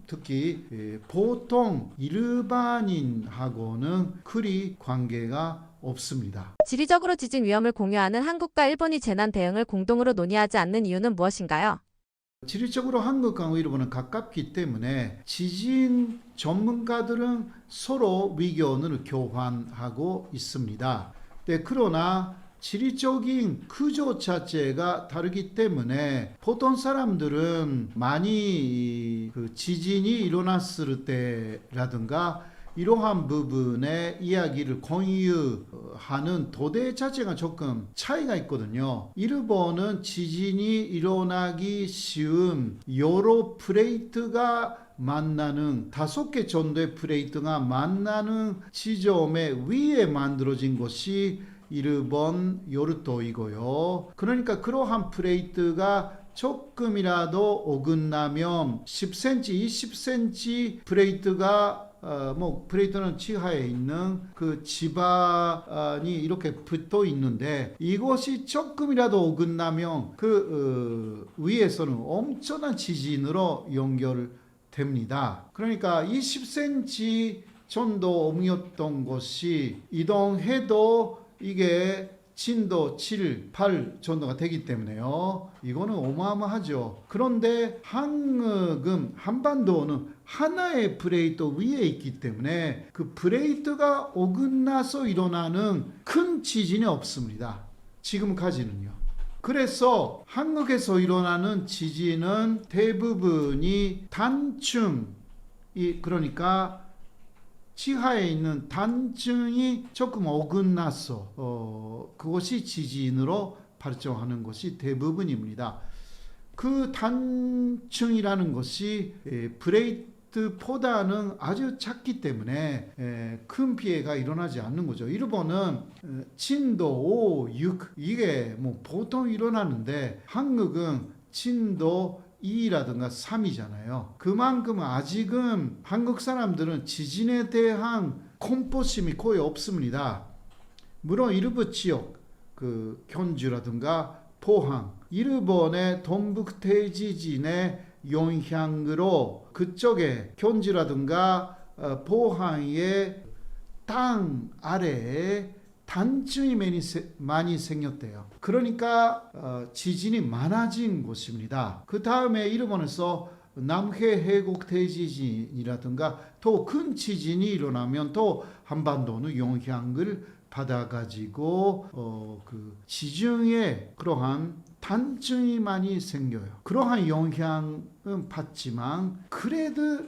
Speaker 1: 특히 보통 일반인하고는 그리 관계가 없습니다.
Speaker 2: 지리적으로 지진 위험을 공유하는 한국과 일본이 재난 대응을 공동으로 논의하지 않는 이유는 무엇인가요?
Speaker 1: 지리적으로 한국과 일본은 가깝기 때문에 지진 전문가들은 서로 의견을 교환하고 있습니다. 그러나 지리적인 구조 자체가 다르기 때문에 보통 사람들은 많이 그 지진이 일어났을 때라든가 이러한 부분의 이야기를 공유하는 도대 자체가 조금 차이가 있거든요. 일본은 지진이 일어나기 쉬운 여러 플레이트가 만나는 5개 정도의 플레이트가 만나는 지점의 위에 만들어진 것이 일본 요르도이고요. 그러니까 그러한 플레이트가 조금이라도 어긋나면 10cm, 20cm 플레이트가 플레이트는 지하에 있는 그 지반이 이렇게 붙어 있는데 이것이 조금이라도 어긋나면 그 위에서는 엄청난 지진으로 연결됩니다. 그러니까 20cm 정도 옮겼던 것이 이동해도 이게 진도 7, 8 정도가 되기 때문에요. 이거는 어마어마하죠. 그런데 한반도는 하나의 플레이트 위에 있기 때문에 그 플레이트가 어긋나서 일어나는 큰 지진이 없습니다. 지금까지는요. 그래서 한국에서 일어나는 지진은 대부분이 단층이 그러니까 지하에 있는 단층이 조금 어긋나서 그것이 지진으로 발전하는 것이 대부분입니다. 그 단층이라는 것이 플레이트보다는 아주 작기 때문에 큰 피해가 일어나지 않는 거죠. 일본은 진도 5, 6 이게 보통 일어나는데 한국은 진도 2라든가 3이잖아요. 그만큼 아직은 한국 사람들은 지진에 대한 공포심이 거의 없습니다. 물론 일부 지역, 그 견주라든가 포항, 일본의 동북 대지진의 영향으로 그쪽에 견주라든가 포항의 땅 아래에 단층이 많이 생겼대요. 그러니까 지진이 많아진 곳입니다. 그 다음에 일본에서 남해 해국 대지진이라든가 더 큰 지진이 일어나면 또 한반도는 영향을 받아가지고 그 지중해 그러한 단층이 많이 생겨요. 그러한 영향은 받지만 그래도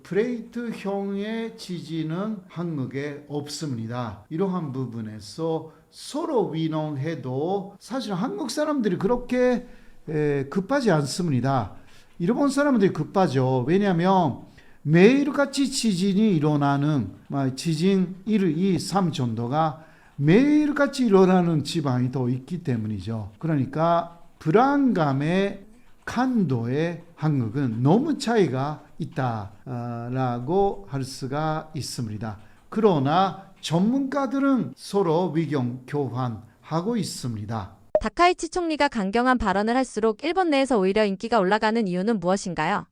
Speaker 1: 플레이트형의 지진은 한국에 없습니다. 이러한 부분에서 서로 위농해도 사실 한국 사람들이 그렇게 급하지 않습니다. 일본 사람들이 급하죠. 왜냐하면 매일같이 지진이 일어나는 지진 1, 2, 3 정도가 매일같이 일어나는 지방이 더 있기 때문이죠. 그러니까 불안감의 강도에 한국은 너무 차이가 있다라고 할 수가 있습니다. 그러나 전문가들은 서로 의견 교환하고 있습니다.
Speaker 2: 다카이치 총리가 강경한 발언을 할수록 일본 내에서 오히려 인기가 올라가는 이유는 무엇인가요?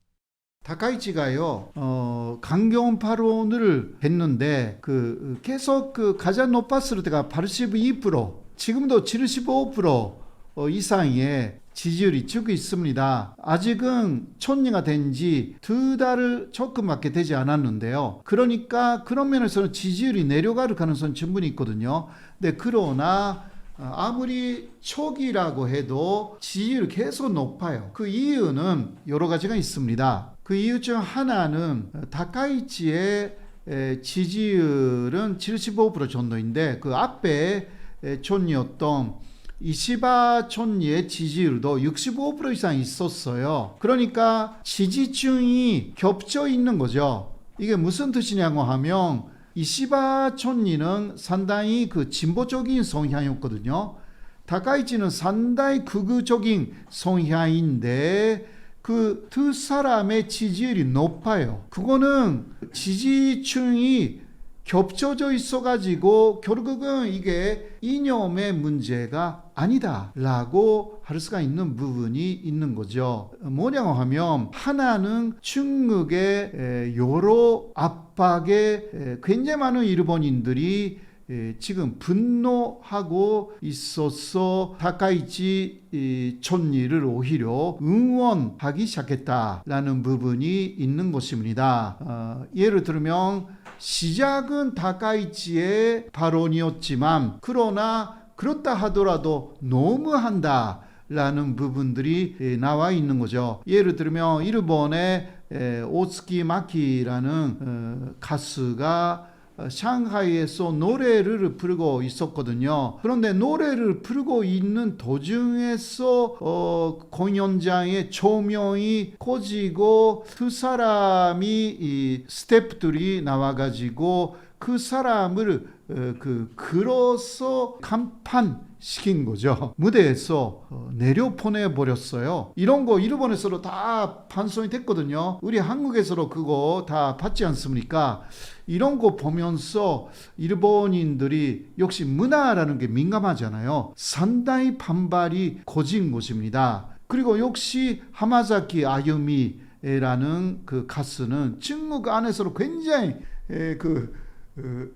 Speaker 1: 다카이치가요, 강경 발언을 했는데, 계속 가장 높았을 때가 82%, 지금도 75% 이상의 지지율이 쭉 있습니다. 아직은 총리가 된 지 2달을 조금밖에 되지 않았는데요. 그러니까 그런 면에서는 지지율이 내려갈 가능성은 충분히 있거든요. 근데 그러나 아무리 초기라고 해도 지지율이 계속 높아요. 그 이유는 여러 가지가 있습니다. 그 이유 중 하나는 다카이치의 지지율은 75% 정도인데 그 앞에 총리였던 이시바 총리의 지지율도 65% 이상 있었어요. 그러니까 지지층이 겹쳐 있는 거죠. 이게 무슨 뜻이냐고 하면 이시바 총리는 상당히 진보적인 성향이었거든요. 다카이치는 상당히 극우적인 성향인데 그 두 사람의 지지율이 높아요. 그거는 지지층이 겹쳐져 있어가지고 결국은 이게 이념의 문제가 아니다라고 할 수가 있는 부분이 있는 거죠. 뭐냐고 하면 하나는 중국의 여러 압박에 굉장히 많은 일본인들이 지금 분노하고 있어서 다카이치 총리를 오히려 응원하기 시작했다라는 부분이 있는 것입니다. 예를 들면 시작은 다카이치의 발언이었지만 그러나 그렇다 하더라도 너무한다 라는 부분들이 나와 있는 거죠. 예를 들면 일본의 오츠키 마키라는 가수가 상하이에서 노래를 부르고 있었거든요. 그런데 노래를 부르고 있는 도중에서 공연장에 조명이 꺼지고 두 사람이 스태프들이 나와가지고 그 사람을 걸어서 간판시킨 거죠. 무대에서 내려보내 버렸어요. 이런 거 일본에서도 다 반송이 됐거든요. 우리 한국에서도 그거 다 받지 않습니까? 이런 거 보면서 일본인들이 역시 문화라는 게 민감하잖아요. 상당히 반발이 커진 것입니다. 그리고 역시 하마자키 아유미라는 그 가수는 중국 안에서도 굉장히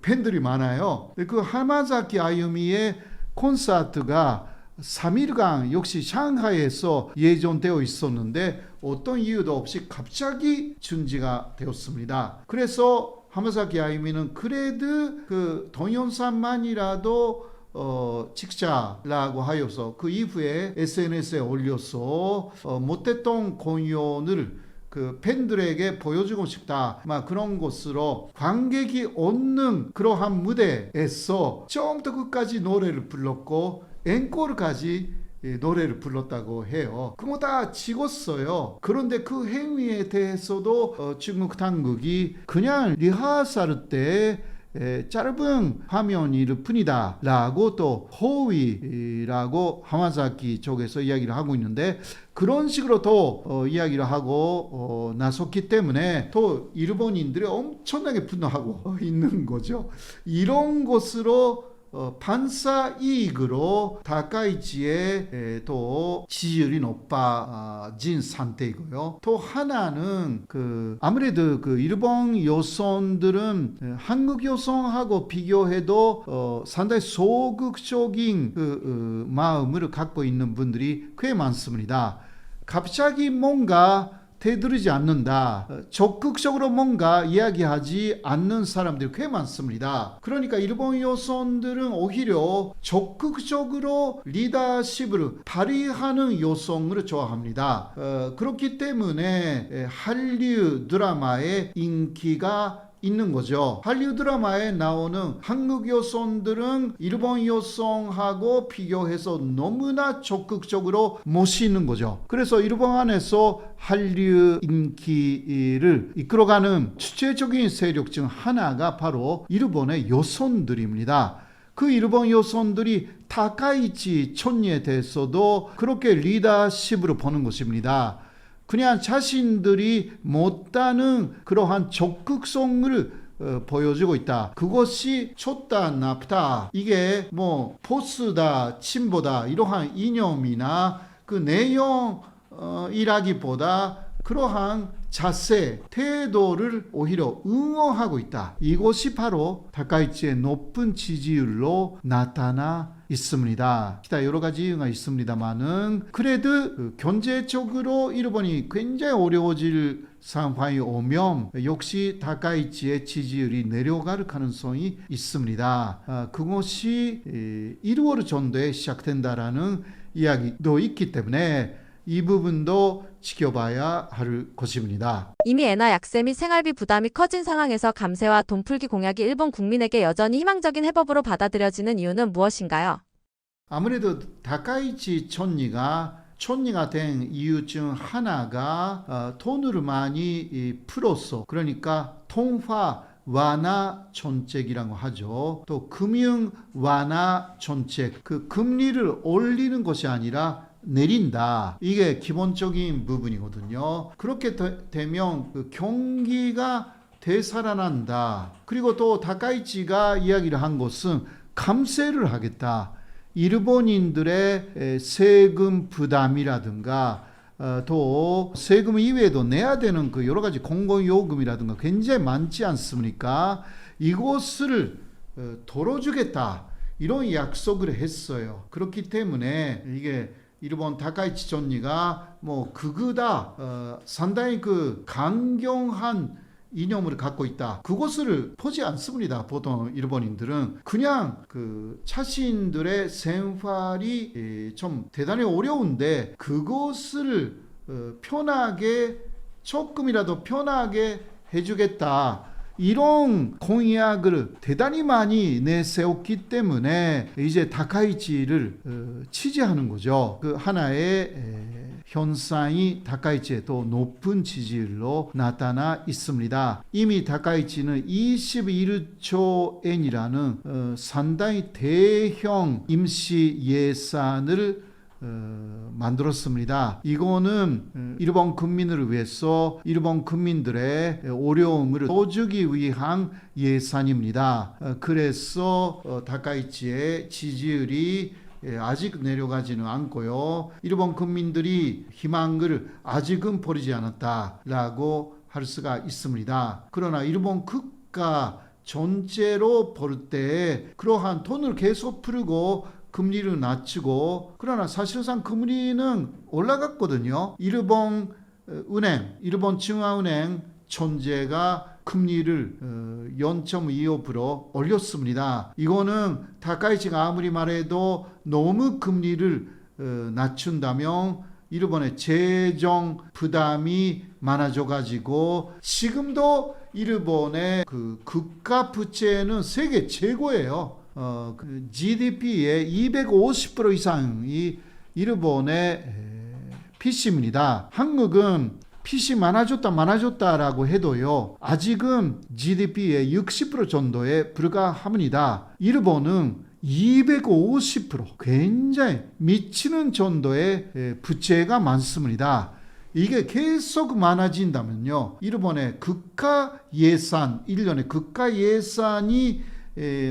Speaker 1: 팬들이 많아요. 그 하마자키 아유미의 콘서트가 3일간 역시 상하이에서 예정되어 있었는데 어떤 이유도 없이 갑자기 중지가 되었습니다. 그래서 하마자키 아유미는 그래도 그 동영상만이라도 찍자라고 하여서 그 이후에 SNS에 올려서 못했던 공연을 그 팬들에게 보여주고 싶다. 그런 것으로 관객이 없는 그러한 무대에서 처음부터 끝까지 노래를 불렀고 앵콜까지 노래를 불렀다고 해요. 그거 다 찍었어요. 그런데 그 행위에 대해서도 중국 당국이 그냥 리허설 때 짧은 화면일 뿐이다 라고 또 허위라고 하마자키 쪽에서 이야기를 하고 있는데 그런 식으로 또 이야기를 하고 나섰기 때문에 또 일본인들이 엄청나게 분노하고 있는 거죠. 이런 것으로 반사 이익으로 다카이치의 또 지지율이 높아진 상태이고요. 또 하나는 아무래도 일본 여성들은 한국 여성하고 비교해도 상당히 소극적인 마음을 갖고 있는 분들이 꽤 많습니다. 갑자기 뭔가 대들지 않는다. 적극적으로 뭔가 이야기하지 않는 사람들이 꽤 많습니다. 그러니까 일본 여성들은 오히려 적극적으로 리더십을 발휘하는 여성을 좋아합니다. 그렇기 때문에 한류 드라마의 인기가 있는 거죠. 한류 드라마에 나오는 한국 여성들은 일본 여성하고 비교해서 너무나 적극적으로 모시는 거죠. 그래서 일본 안에서 한류 인기를 이끌어가는 주체적인 세력 중 하나가 바로 일본의 여성들입니다. 그 일본 여성들이 다카이치 촌니에 대해서도 그렇게 리더십으로 보는 것입니다. 그냥 자신들이 못하는 그러한 적극성을 보여주고 있다. 그것이 좋다 나쁘다 이게 뭐 보스다 친보다 이러한 이념이나 그 내용이라기보다 그러한 자세, 태도를 오히려 응원하고 있다. 이것이 바로 다카이치의 높은 지지율로 나타나 있습니다. 기타 여러 가지 이유가 있습니다만은 그래도 경제적으로 일본이 굉장히 어려워질 상황이 오면 역시 다카이치의 지지율이 내려갈 가능성이 있습니다. 그것이 1월 정도에 시작된다라는 이야기도 있기 때문에 이 부분도 지켜봐야 할 것입니다.
Speaker 2: 이미 엔화 약세 및 생활비 부담이 커진 상황에서 감세와 돈풀기 공약이 일본 국민에게 여전히 희망적인 해법으로 받아들여지는 이유는 무엇인가요?
Speaker 1: 아무래도 다카이치 촌리가 된 이유 중 하나가 돈을 많이 풀어서 그러니까 통화 완화 정책이라고 하죠. 또 금융 완화 정책, 그 금리를 올리는 것이 아니라 내린다. 이게 기본적인 부분이거든요. 그렇게 되면 그 경기가 되살아난다. 그리고 또 다카이치가 이야기를 한 것은 감세를 하겠다. 일본인들의 세금 부담이라든가 또 세금 이외에도 내야 되는 그 여러 가지 공공요금이라든가 굉장히 많지 않습니까? 이것을 덜어주겠다. 이런 약속을 했어요. 그렇기 때문에 이게 일본 다카이치 촌리가 뭐 그거다 상당히 그 강경한 이념을 갖고 있다. 그것을 보지 않습니다. 보통 일본인들은 그냥 그 자신들의 생활이 좀 대단히 어려운데 그것을 편하게 조금이라도 편하게 해주겠다. 이런 공약을 대단히 많이 내세웠기 때문에 이제 다카이치를 지지하는 거죠. 그 하나의 현상이 다카이치의 더 높은 지지율로 나타나 있습니다. 이미 다카이치는 21조 엔이라는 상당히 대형 임시 예산을 만들었습니다. 이거는 일본 국민을 위해서 일본 국민들의 어려움을 도주기 위한 예산입니다. 그래서 다카이치의 지지율이 아직 내려가지는 않고요. 일본 국민들이 희망을 아직은 버리지 않았다라고 할 수가 있습니다. 그러나 일본 국가 전체로 볼 때 그러한 돈을 계속 풀고 금리를 낮추고 그러나 사실상 금리는 올라갔거든요. 일본 은행, 일본 중앙은행 전체가 금리를 0.25% 올렸습니다. 이거는 다카이치가 아무리 말해도 너무 금리를 낮춘다면 일본의 재정 부담이 많아져 가지고 지금도 일본의 그 국가 부채는 세계 최고예요. 그 GDP의 250% 이상이 일본의 PC입니다. 한국은 PC 많아졌다라고 해도요. 아직은 GDP의 60% 정도에 불과합니다. 일본은 250% 굉장히 미치는 정도의 부채가 많습니다. 이게 계속 많아진다면요. 일본의 국가 예산, 1년의 국가 예산이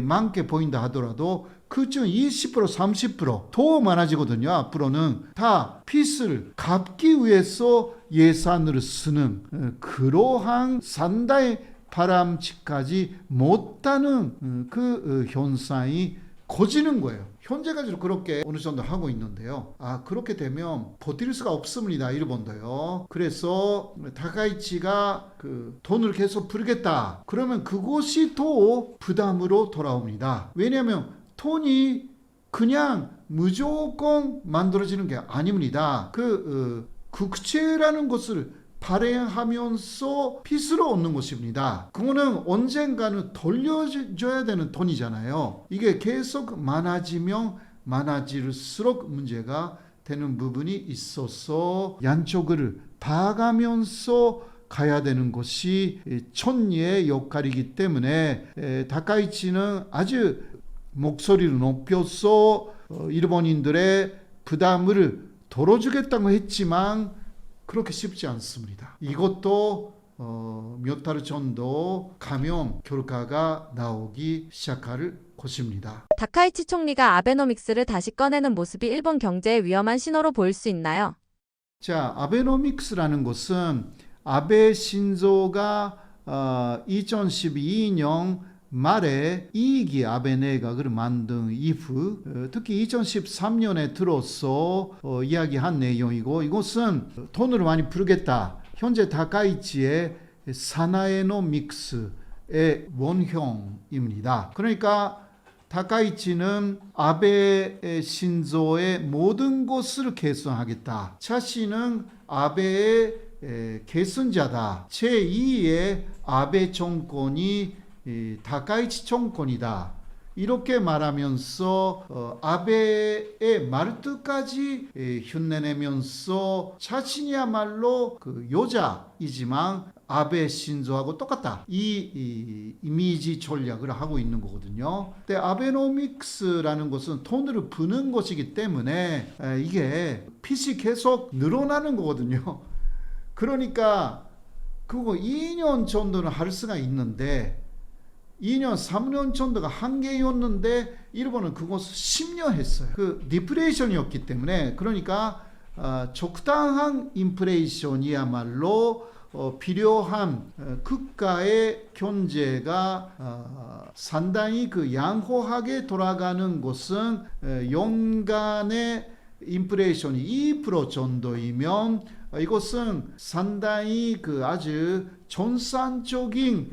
Speaker 1: 많게 보인다 하더라도 그중 20% 30%더 많아지거든요. 앞으로는 다 빚을 갚기 위해서 예산을 쓰는 그러한 상당히 바람직하지 못하는 그 현상이 커지는 거예요. 현재까지도 그렇게 어느 정도 하고 있는데요. 그렇게 되면 버틸 수가 없습니다. 일본도요. 그래서 다카이치가 그 돈을 계속 풀겠다. 그러면 그것이 또 부담으로 돌아옵니다. 왜냐하면 돈이 그냥 무조건 만들어지는 게 아닙니다. 국채라는 것을 발행하면서 빚으로 얻는 것입니다. 그거는 언젠가는 돌려줘야 되는 돈이잖아요. 이게 계속 많아지면 많아질수록 문제가 되는 부분이 있어서 양쪽을 봐가면서 가야 되는 것이 천리의 역할이기 때문에 다카이치는 아주 목소리를 높여서 일본인들의 부담을 덜어주겠다고 했지만 그렇게 쉽지 않습니다. 이것도 몇 달 정도 가면 결과가 나오기 시작할 것입니다.
Speaker 2: 다카이치 총리가 아베노믹스를 다시 꺼내는 모습이 일본 경제에 위험한 신호로 보일 수 있나요?
Speaker 1: 자, 아베노믹스라는 것은 아베 신조가 2012년 말에 이익이 아베 내각을 만든 이후 특히 2013년에 들어서 이야기한 내용이고 이것은 돈을 많이 풀겠다. 현재 다카이치의 사나에노믹스의 원형입니다. 그러니까 다카이치는 아베 신조의 모든 것을 계승하겠다. 자신은 아베의 계승자다. 제2의 아베 정권이 다카이치 정권이다. 이렇게 말하면서 아베의 말투까지 흉내내면서 자신이야말로 그 여자이지만 아베 신조하고 똑같다. 이 이미지 전략을 하고 있는 거거든요. 근데 아베노믹스라는 것은 돈을 부는 것이기 때문에 이게 빚이 계속 늘어나는 거거든요. 그러니까 그거 2년 정도는 할 수가 있는데 2년, 3년 정도가 한계였는데 일본은 그것을 10년 했어요. 그 디플레이션이었기 때문에 그러니까 적당한 인플레이션이야말로 필요한 국가의 경제가 상당히 그 양호하게 돌아가는 것은 연간의 인플레이션이 2% 정도이면 이것은 상당히 아주 전산적인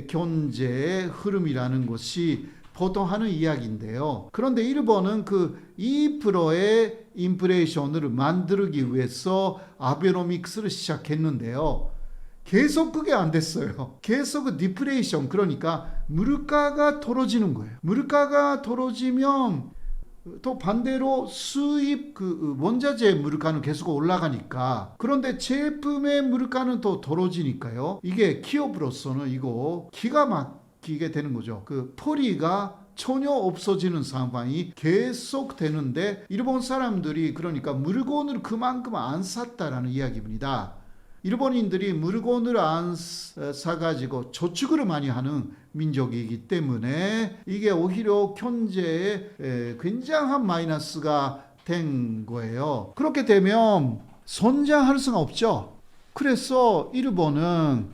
Speaker 1: 경제의 흐름이라는 것이 보통 하는 이야기인데요. 그런데 일본은 2%의 인플레이션을 만들기 위해서 아베노믹스를 시작했는데요. 계속 그게 안 됐어요. 계속 디플레이션, 그러니까 물가가 떨어지는 거예요. 물가가 떨어지면 또 반대로 수입 원자재 물가는 계속 올라가니까, 그런데 제품의 물가는 또 떨어지니까요. 이게 기업으로서는 이거 기가 막히게 되는 거죠. 포리가 전혀 없어지는 상황이 계속 되는데, 일본 사람들이 그러니까 물건을 그만큼 안 샀다라는 이야기입니다. 일본인들이 물건을 안 사가지고 저축을 많이 하는 민족이기 때문에 이게 오히려 경제에 굉장한 마이너스가 된 거예요. 그렇게 되면 성장할 수가 없죠. 그래서 일본은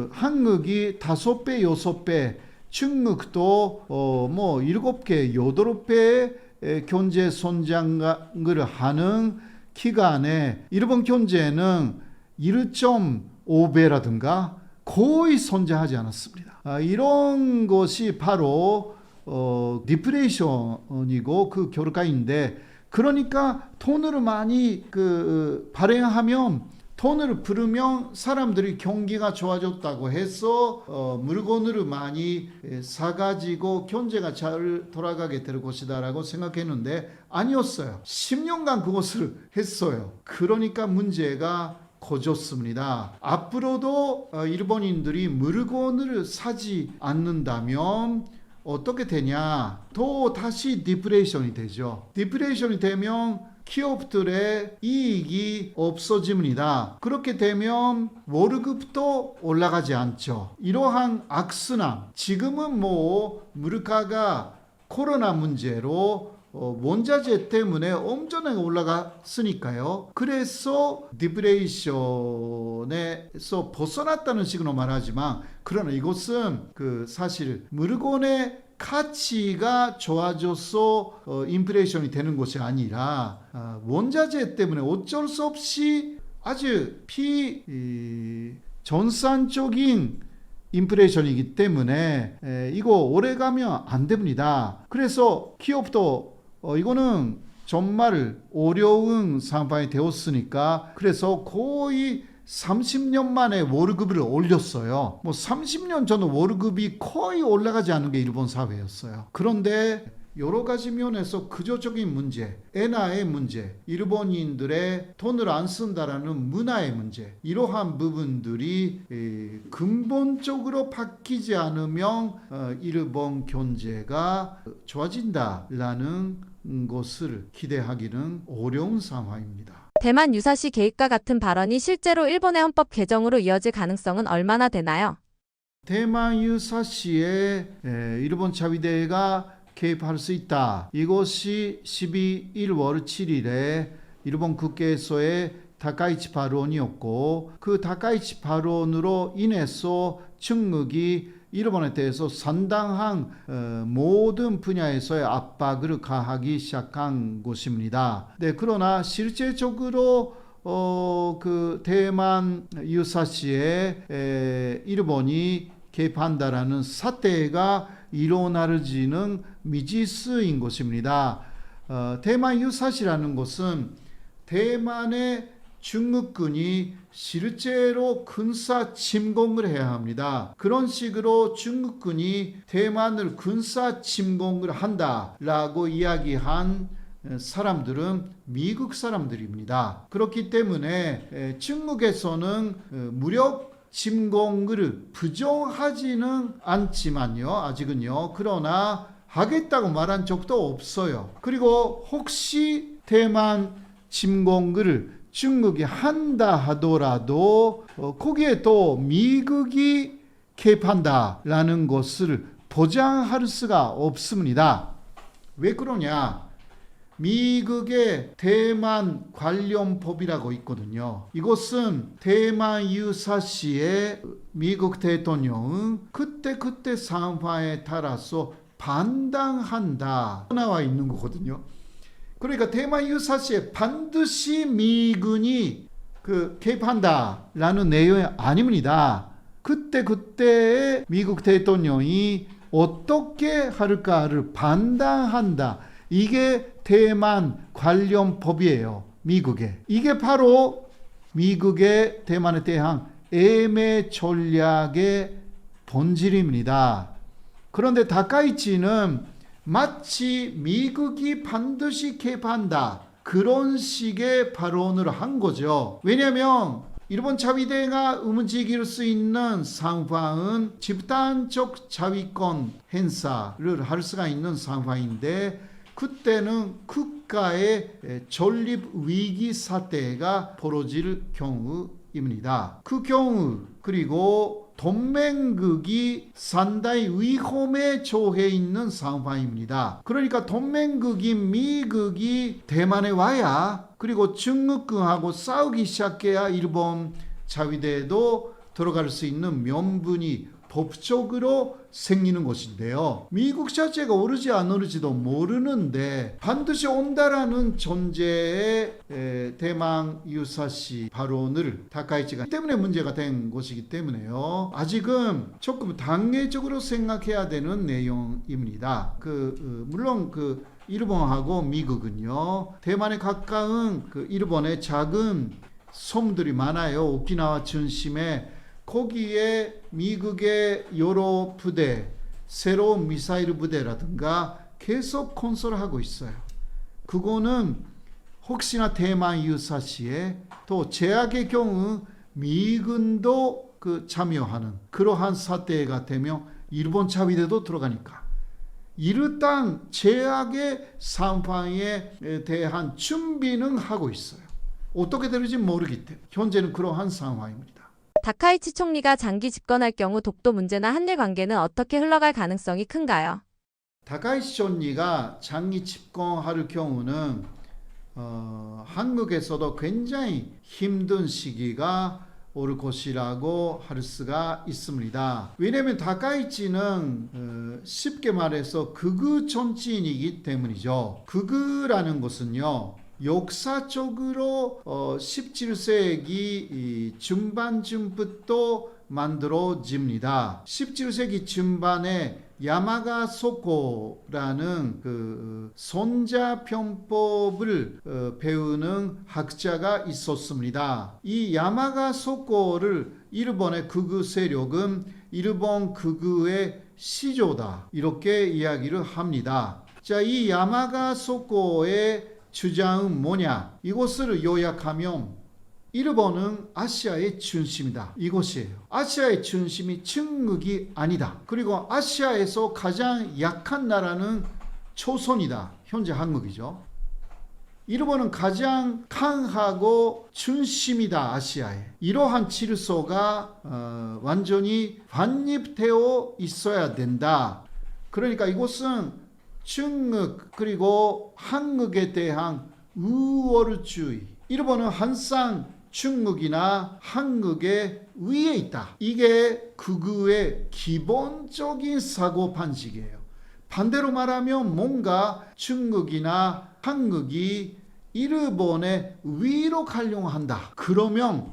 Speaker 1: 한국이 5배, 6배, 중국도 7개, 8배의 경제 성장을 하는 기간에 일본 경제는 1.5배라든가 거의 성장하지 않았습니다. 이런 것이 바로 디플레이션이고 그 결과인데, 그러니까 돈을 많이 발행하면, 돈을 부르면 사람들이 경기가 좋아졌다고 해서 물건을 많이 사가지고 경제가 잘 돌아가게 될 것이다라고 생각했는데 아니었어요. 10년간 그것을 했어요. 그러니까 문제가 커졌습니다. 앞으로도 일본인들이 물건을 사지 않는다면 어떻게 되냐? 또 다시 디플레이션이 되죠. 디플레이션이 되면 기업들의 이익이 없어집니다. 그렇게 되면 월급도 올라가지 않죠. 이러한 악순환, 지금은 물가가 코로나 문제로 원자재 때문에 엄청나게 올라갔으니까요. 그래서 디플레이션에서 벗어났다는 식으로 말하지만, 그러나 이것은 사실 물건의 가치가 좋아져서 인플레이션이 되는 것이 아니라 원자재 때문에 어쩔 수 없이 아주 전산적인 인플레이션이기 때문에 이거 오래 가면 안 됩니다. 그래서 기업도 이거는 정말 어려운 상황이 되었으니까, 그래서 거의 30년 만에 월급을 올렸어요. 30년 전 월급이 거의 올라가지 않은 게 일본 사회였어요. 그런데 여러 가지 면에서 구조적인 문제, 엔화의 문제, 일본인들의 돈을 안 쓴다라는 문화의 문제, 이러한 부분들이 근본적으로 바뀌지 않으면 일본 경제가 좋아진다라는 것을 기대하기는 어려운 상황입니다.
Speaker 2: 대만 유사시 개입과 같은 발언이 실제로 일본의 헌법 개정으로 이어질 가능성은 얼마나 되나요?
Speaker 1: 대만 유사시에 일본 자위대가 개입할 수 있다. 이것이 12월 7일에 일본 국회에서의 다카이치 발언이었고, 그 다카이치 발언으로 인해서 중국이 일본에 대해서 상당한 모든 분야에서의 압박을 가하기 시작한 것입니다. 네, 그러나 실제적으로 대만 유사시에 일본이 개입한다라는 사태가 일어날지는 미지수인 것입니다. 대만 유사시라는 것은 대만의 중국군이 실제로 군사 침공을 해야 합니다. 그런 식으로 중국군이 대만을 군사 침공을 한다라고 이야기한 사람들은 미국 사람들입니다. 그렇기 때문에 중국에서는 무력 침공을 부정하지는 않지만요, 아직은요. 그러나 하겠다고 말한 적도 없어요. 그리고 혹시 대만 침공을 중국이 한다 하더라도 거기에 또 미국이 개입한다라는 것을 보장할 수가 없습니다. 왜 그러냐? 미국의 대만 관련법이라고 있거든요. 이것은 대만 유사시에 미국 대통령은 그때 상황에 따라서 판단한다 나와 있는 거거든요. 그러니까 대만 유사시에 반드시 미군이 개입한다라는 내용이 아닙니다. 그때의 미국 대통령이 어떻게 할까를 판단한다. 이게 대만 관련 법이에요. 미국에. 이게 바로 미국의 대만에 대한 애매 전략의 본질입니다. 그런데 다카이치는 마치 미국이 반드시 개입한다. 그런 식의 발언을 한 거죠. 왜냐하면 일본 자위대가 움직일 수 있는 상황은 집단적 자위권 행사를 할 수가 있는 상황인데 그때는 국가의 전립 위기 사태가 벌어질 경우입니다. 그 경우 그리고 동맹국이 상당히 위험에 처해 있는 상황입니다. 그러니까 동맹국인 미국이 대만에 와야 그리고 중국하고 싸우기 시작해야 일본 자위대도 들어갈 수 있는 명분이 법적으로 생기는 것인데요. 미국 자체가 오르지 안 오르지도 모르는데 반드시 온다라는 전제의 대만 유사시 발언을 다카이치가 때문에 문제가 된 것이기 때문에요. 아직은 조금 단계적으로 생각해야 되는 내용입니다. 물론 일본하고 미국은요. 대만에 가까운 일본의 작은 섬들이 많아요. 오키나와 중심에 거기에 미국의 여러 부대, 새로운 미사일 부대라든가 계속 건설하고 있어요. 그거는 혹시나 대만 유사시에 또 제약의 경우 미군도 참여하는 그러한 사태가 되면 일본 자위대도 들어가니까 일단 제약의 상황에 대한 준비는 하고 있어요. 어떻게 될지 모르기 때문에 현재는 그러한 상황입니다.
Speaker 2: 다카이치 총리가 장기 집권할 경우 독도 문제나 한일 관계는 어떻게 흘러갈 가능성이 큰가요?
Speaker 1: 다카이치 총리가 장기 집권할 경우는 한국에서도 굉장히 힘든 시기가 올 것이라고 할 수가 있습니다. 왜냐하면 다카이치는 쉽게 말해서 극우 정치인이기 때문이죠. 극우라는 것은요. 역사적으로 17세기 중반쯤부터 만들어집니다. 17세기 중반에 야마가 소코라는 손자병법을 배우는 학자가 있었습니다. 이 야마가 소코를 일본의 극우 세력은 일본 극우의 시조다 이렇게 이야기를 합니다. 자, 이 야마가 소코의 주장은 뭐냐? 이것을 요약하면 일본은 아시아의 중심이다. 이것이에요. 아시아의 중심이 중국이 아니다. 그리고 아시아에서 가장 약한 나라는 조선이다. 현재 한국이죠. 일본은 가장 강하고 중심이다. 아시아에. 이러한 질서가 완전히 반입되어 있어야 된다. 그러니까 이것은 중국 그리고 한국에 대한 우월주의. 일본은 항상 중국이나 한국의 위에 있다. 이게 극우의 기본적인 사고 방식이에요. 반대로 말하면 뭔가 중국이나 한국이 일본의 위로 가려고 한다. 그러면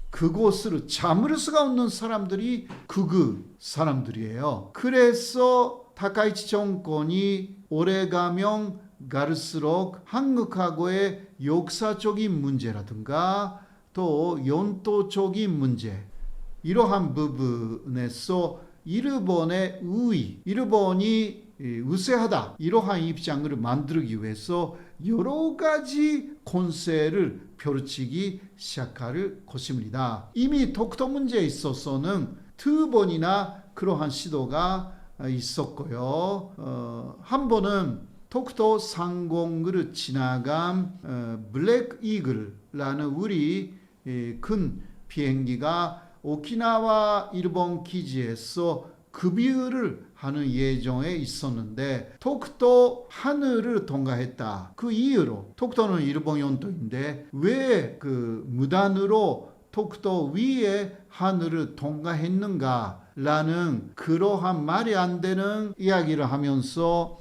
Speaker 1: 그곳을 참을 수가 없는 사람들이 극우 사람들이에요. 그래서 다카이치 정권이 오래가면 갈수록 한국하고의 역사적인 문제라든가 또 연도적인 문제 이러한 부분에서 일본의 우위, 일본이 우세하다 이러한 입장을 만들기 위해서 여러 가지 권세를 펼치기 시작할 것입니다. 이미 독도 문제에 있어서는 두 번이나 그러한 시도가 있었고요. 한 번은 독도 상공을 지나간 블랙 이글이라는 우리 큰 비행기가 오키나와 일본 기지에서 급유를 하는 예정에 있었는데 독도 하늘을 통과했다. 그 이유로 독도는 일본 영토인데 왜 무단으로 독도 위에 하늘을 통과했는가 라는 그러한 말이 안 되는 이야기를 하면서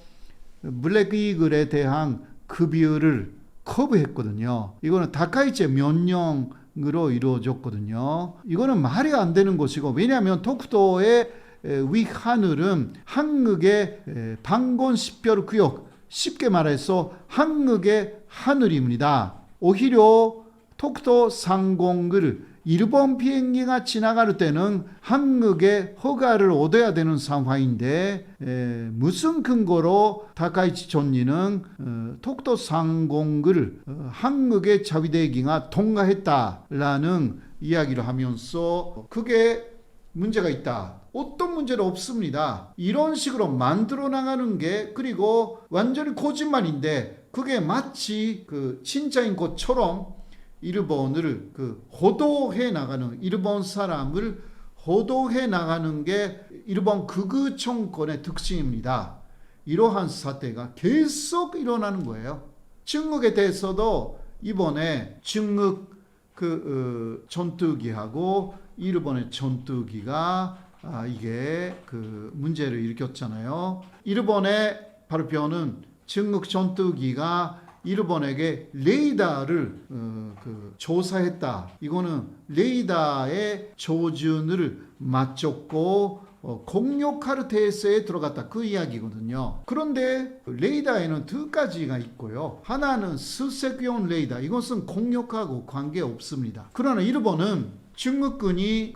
Speaker 1: 블랙 이글에 대한 급여를 커브했거든요. 이거는 다카이치의 명령으로 이루어졌거든요. 이거는 말이 안 되는 것이고, 왜냐하면 토쿠도의 위하늘은 한국의 방곤십별 구역, 쉽게 말해서 한국의 하늘입니다. 오히려 토쿠도 상공을 일본 비행기가 지나갈 때는 한국의 허가를 얻어야 되는 상황인데, 무슨 근거로 다카이치 존리는 토쿠도 상공을 한국의 자위대기가 통과했다라는 이야기를 하면서 그게 문제가 있다. 어떤 문제도 없습니다. 이런 식으로 만들어 나가는 게, 그리고 완전히 거짓말인데 그게 마치 그 진짜인 것처럼 일본을 호도해 나가는, 일본 사람을 호도해 나가는 게 일본 극우 정권의 특징입니다. 이러한 사태가 계속 일어나는 거예요. 중국에 대해서도 이번에 중국 전투기하고 일본의 전투기가 이게 문제를 일으켰잖아요. 일본의 발표는 중국 전투기가 일본에게 레이더를 조사했다. 이거는 레이더의 조준을 맞췄고 공격할 태세에 들어갔다. 그 이야기거든요. 그런데 레이더에는 두 가지가 있고요. 하나는 수색용 레이더. 이것은 공격하고 관계없습니다. 그러나 일본은 중국군이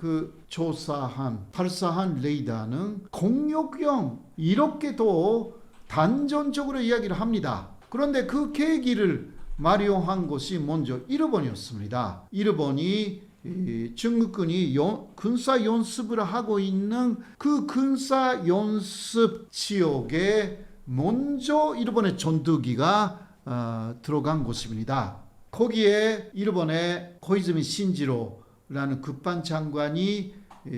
Speaker 1: 조사한, 발사한 레이더는 공격용, 이렇게도 단전적으로 이야기를 합니다. 그런데 그 계기를 마련한 것이 먼저 일본이었습니다. 일본이 중국군이 군사 연습을 하고 있는 그 군사 연습 지역에 먼저 일본의 전투기가 들어간 곳입니다. 거기에 일본의 고이즈미 신지로라는 국방장관이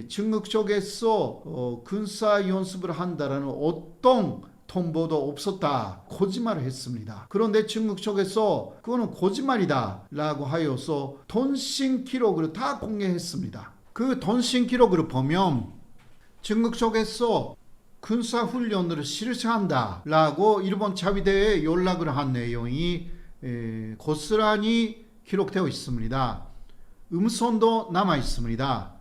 Speaker 1: 중국 쪽에서 군사 연습을 한다라는 어떤 통보도 없었다. 거짓말을 했습니다. 그런데 중국 쪽에서 그거는 거짓말이다 라고 하여서 통신 기록을 다 공개했습니다. 그 통신 기록을 보면 중국 쪽에서 군사 훈련을 실시한다 라고 일본 자위대에 연락을 한 내용이 고스란히 기록되어 있습니다. 음성도 남아 있습니다.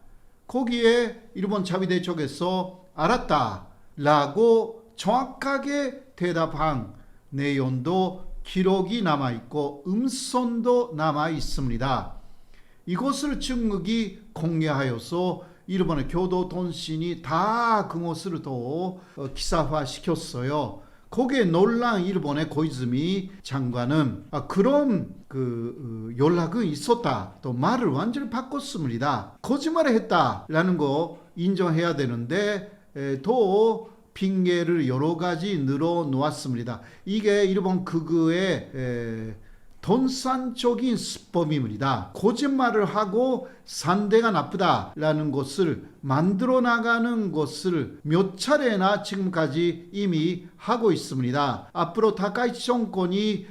Speaker 1: 거기에 일본 자위대 쪽에서 알았다 라고 정확하게 대답한 내용도 기록이 남아있고 음성도 남아있습니다. 이것을 중국이 공개하여서 일본의 교도통신이 다 그것을 또 기사화시켰어요. 거기에 놀란 일본의 고이즈미 장관은 그런 연락이 있었다. 또 말을 완전히 바꿨습니다. 거짓말을 했다라는 거 인정해야 되는데 또 핑계를 여러 가지 늘어놓았습니다. 이게 일본 극우의 돈산적인 수법입니다. 거짓말을 하고 상대가 나쁘다라는 것을 만들어 나가는 것을 몇 차례나 지금까지 이미 하고 있습니다. 앞으로 다카이치 정권이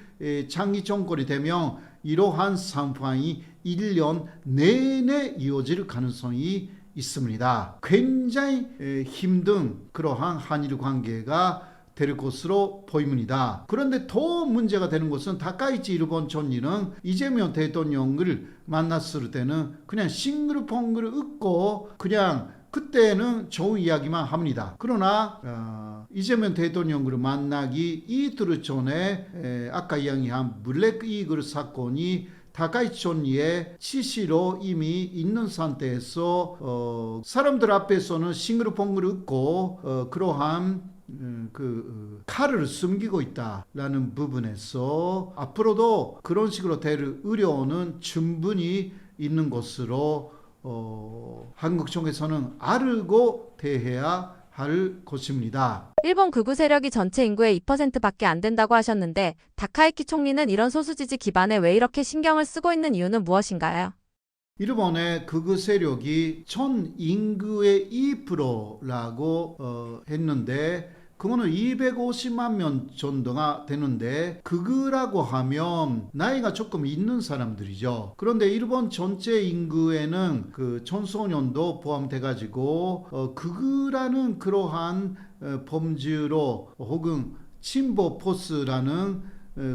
Speaker 1: 장기 정권이 되면 이러한 상황이 1년 내내 이어질 가능성이 있습니다. 굉장히 힘든 그러한 한일 관계가 될 것으로 보입니다. 그런데 더 문제가 되는 것은 다카이치 일본 총리는 이재명 대통령을 만났을 때는 그냥 싱글벙글 웃고 그냥 그때는 좋은 이야기만 합니다. 그러나 이재명 대통령을 만나기 이틀 전에 아까 이야기한 블랙이글 사건이 다카이치 총리의 지시로 이미 있는 상태에서 사람들 앞에서는 싱글벙글 웃고 그러한 칼을 숨기고 있다라는 부분에서 앞으로도 그런 식으로 될 우려는 충분히 있는 것으로 한국 쪽에서는 알고 대해야 할 것입니다.
Speaker 2: 일본 극우 세력이 전체 인구의 2%밖에 안 된다고 하셨는데 다카이키 총리는 이런 소수지지 기반에 왜 이렇게 신경을 쓰고 있는 이유는 무엇인가요?
Speaker 1: 일본의 극우 세력이 전 인구의 2%라고 했는데 그거는 250만 명 정도가 되는데 극우라고 하면 나이가 조금 있는 사람들이죠. 그런데 일본 전체 인구에는 청소년도 포함돼 가지고 극우라는 그러한 범주로 혹은 친보 포스라는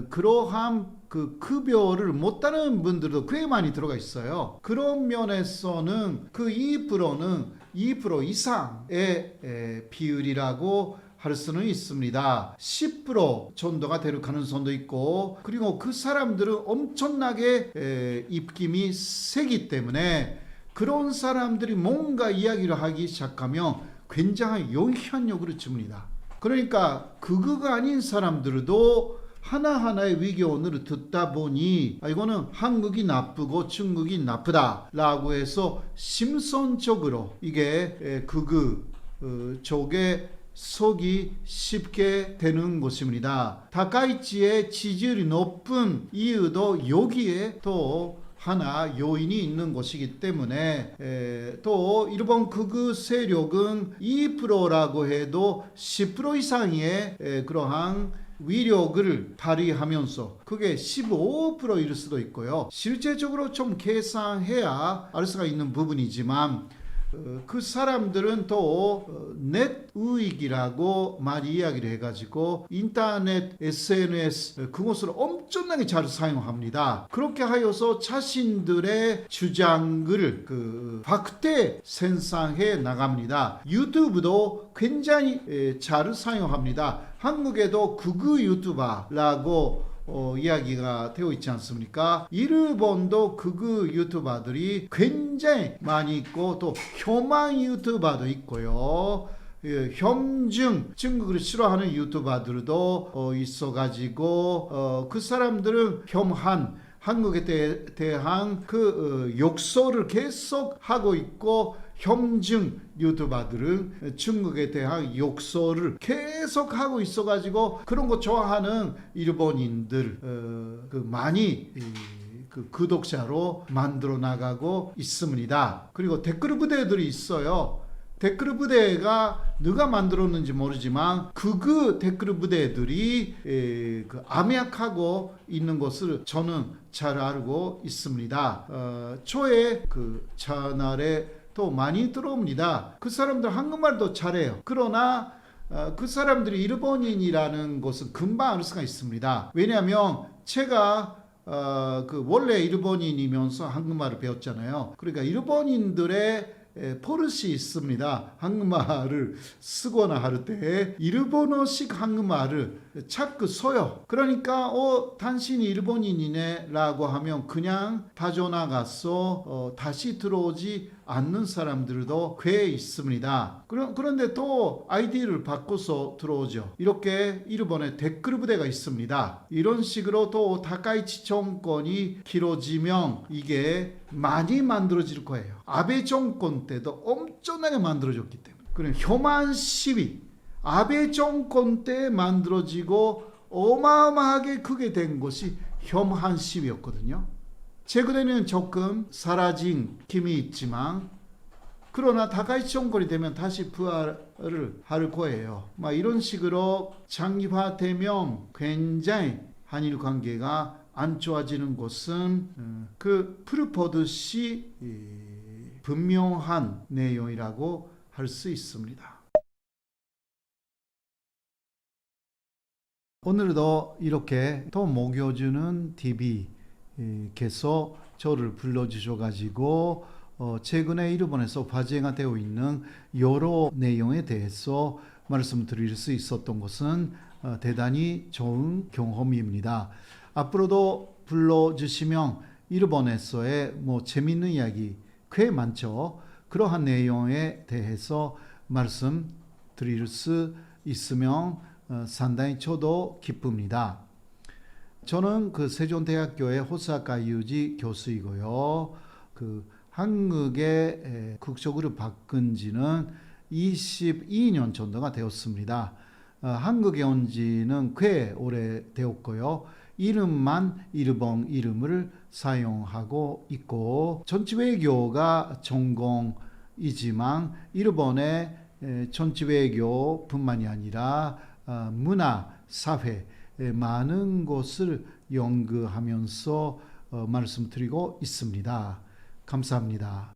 Speaker 1: 그러한 그 급여를 못 따는 분들도 꽤 많이 들어가 있어요. 그런 면에서는 그 2%는 2% 이상의 비율이라고 할 수는 있습니다. 10% 정도가 될 가능성도 있고, 그리고 그 사람들은 엄청나게 입김이 세기 때문에 그런 사람들이 뭔가 이야기를 하기 시작하면 굉장한 영향력을 줍니다. 그러니까 극우가 아닌 사람들도 하나하나의 위기론을 듣다 보니 이거는 한국이 나쁘고 중국이 나쁘다라고 해서 심선적으로 이게 극우 쪽에 속이 쉽게 되는 것입니다. 다카이치의 지지율이 높은 이유도 여기에 또 하나 요인이 있는 것이기 때문에 또 일본 극우 세력은 2%라고 해도 10% 이상의 그러한 위력을 발휘하면서 그게 15%일 수도 있고요. 실제적으로 좀 계산해야 알 수가 있는 부분이지만 그 사람들은 또 넷우익이라고 많이 이야기를 해가지고 인터넷, SNS 그것을 엄청나게 잘 사용합니다. 그렇게 하여서 자신들의 주장을 확대 생산해 나갑니다. 유튜브도 굉장히 잘 사용합니다. 한국에도 극우 유튜버라고 이야기가 되어 있지 않습니까? 일본도 극우 유튜버들이 굉장히 많이 있고 또 혐한 유튜버도 있고요. 혐중 중국을 싫어하는 유튜버들도 있어가지고 그 사람들은 혐한 한국에 대한 그 욕설을 계속 하고 있고, 혐중 유튜버들은 중국에 대한 욕설을 계속 하고 있어가지고 그런 거 좋아하는 일본인들 많이 그 구독자로 만들어 나가고 있습니다. 그리고 댓글 부대들이 있어요. 댓글 부대가 누가 만들었는지 모르지만 그 댓글 부대들이 그 암약하고 있는 것을 저는 잘 알고 있습니다. 초에 그 채널에 또 많이 들어옵니다. 그 사람들 한국말도 잘해요. 그러나 그 사람들이 일본인이라는 것은 금방 알 수가 있습니다. 왜냐하면 제가 그 원래 일본인이면서 한국말을 배웠잖아요. 그러니까 일본인들의 버릇이 있습니다. 한국말을 쓰거나 할 때 일본어식 한국말을 자꾸 써요. 그러니까 당신이 일본인이네 라고 하면 그냥 빠져나가서 다시 들어오지 않는 사람들도 꽤 있습니다. 그런데 또 아이디를 바꿔서 들어오죠. 이렇게 일본에 댓글 부대가 있습니다. 이런 식으로 또 다카이치 정권이 길어지면 이게 많이 만들어질 거예요. 아베 정권 때도 엄청나게 만들어졌기 때문에. 그럼 혐한 시위, 아베 정권 때 만들어지고 어마어마하게 크게 된 것이 혐한 시위였거든요. 최근에는 조금 사라진 힘이 있지만, 그러나 다카이치 정권이 되면 다시 부활을 할 거예요. 이런 식으로 장기화되면 굉장히 한일 관계가 안 좋아지는 것은 그 풀보듯이 분명한 내용이라고 할 수 있습니다. 오늘도 이렇게 또 먹여주는 TV께서 저를 불러주셔가지고 최근에 일본에서 화제가 되어 있는 여러 내용에 대해서 말씀드릴 수 있었던 것은 대단히 좋은 경험입니다. 앞으로도 불러주시면 일본에서의 재밌는 이야기 꽤 많죠. 그러한 내용에 대해서 말씀드릴 수 있으면 상당히 저도 기쁩니다. 저는 그 세종대학교의 호사카 유지 교수이고요. 그 한국에 국적으로 바꾼 지는 22년 정도가 되었습니다. 한국에 온 지는 꽤 오래되었고요. 이름만 일본 이름을 사용하고 있고, 정치외교가 전공이지만 일본의 정치외교뿐만이 아니라 문화, 사회 많은 것을 연구하면서 말씀드리고 있습니다. 감사합니다.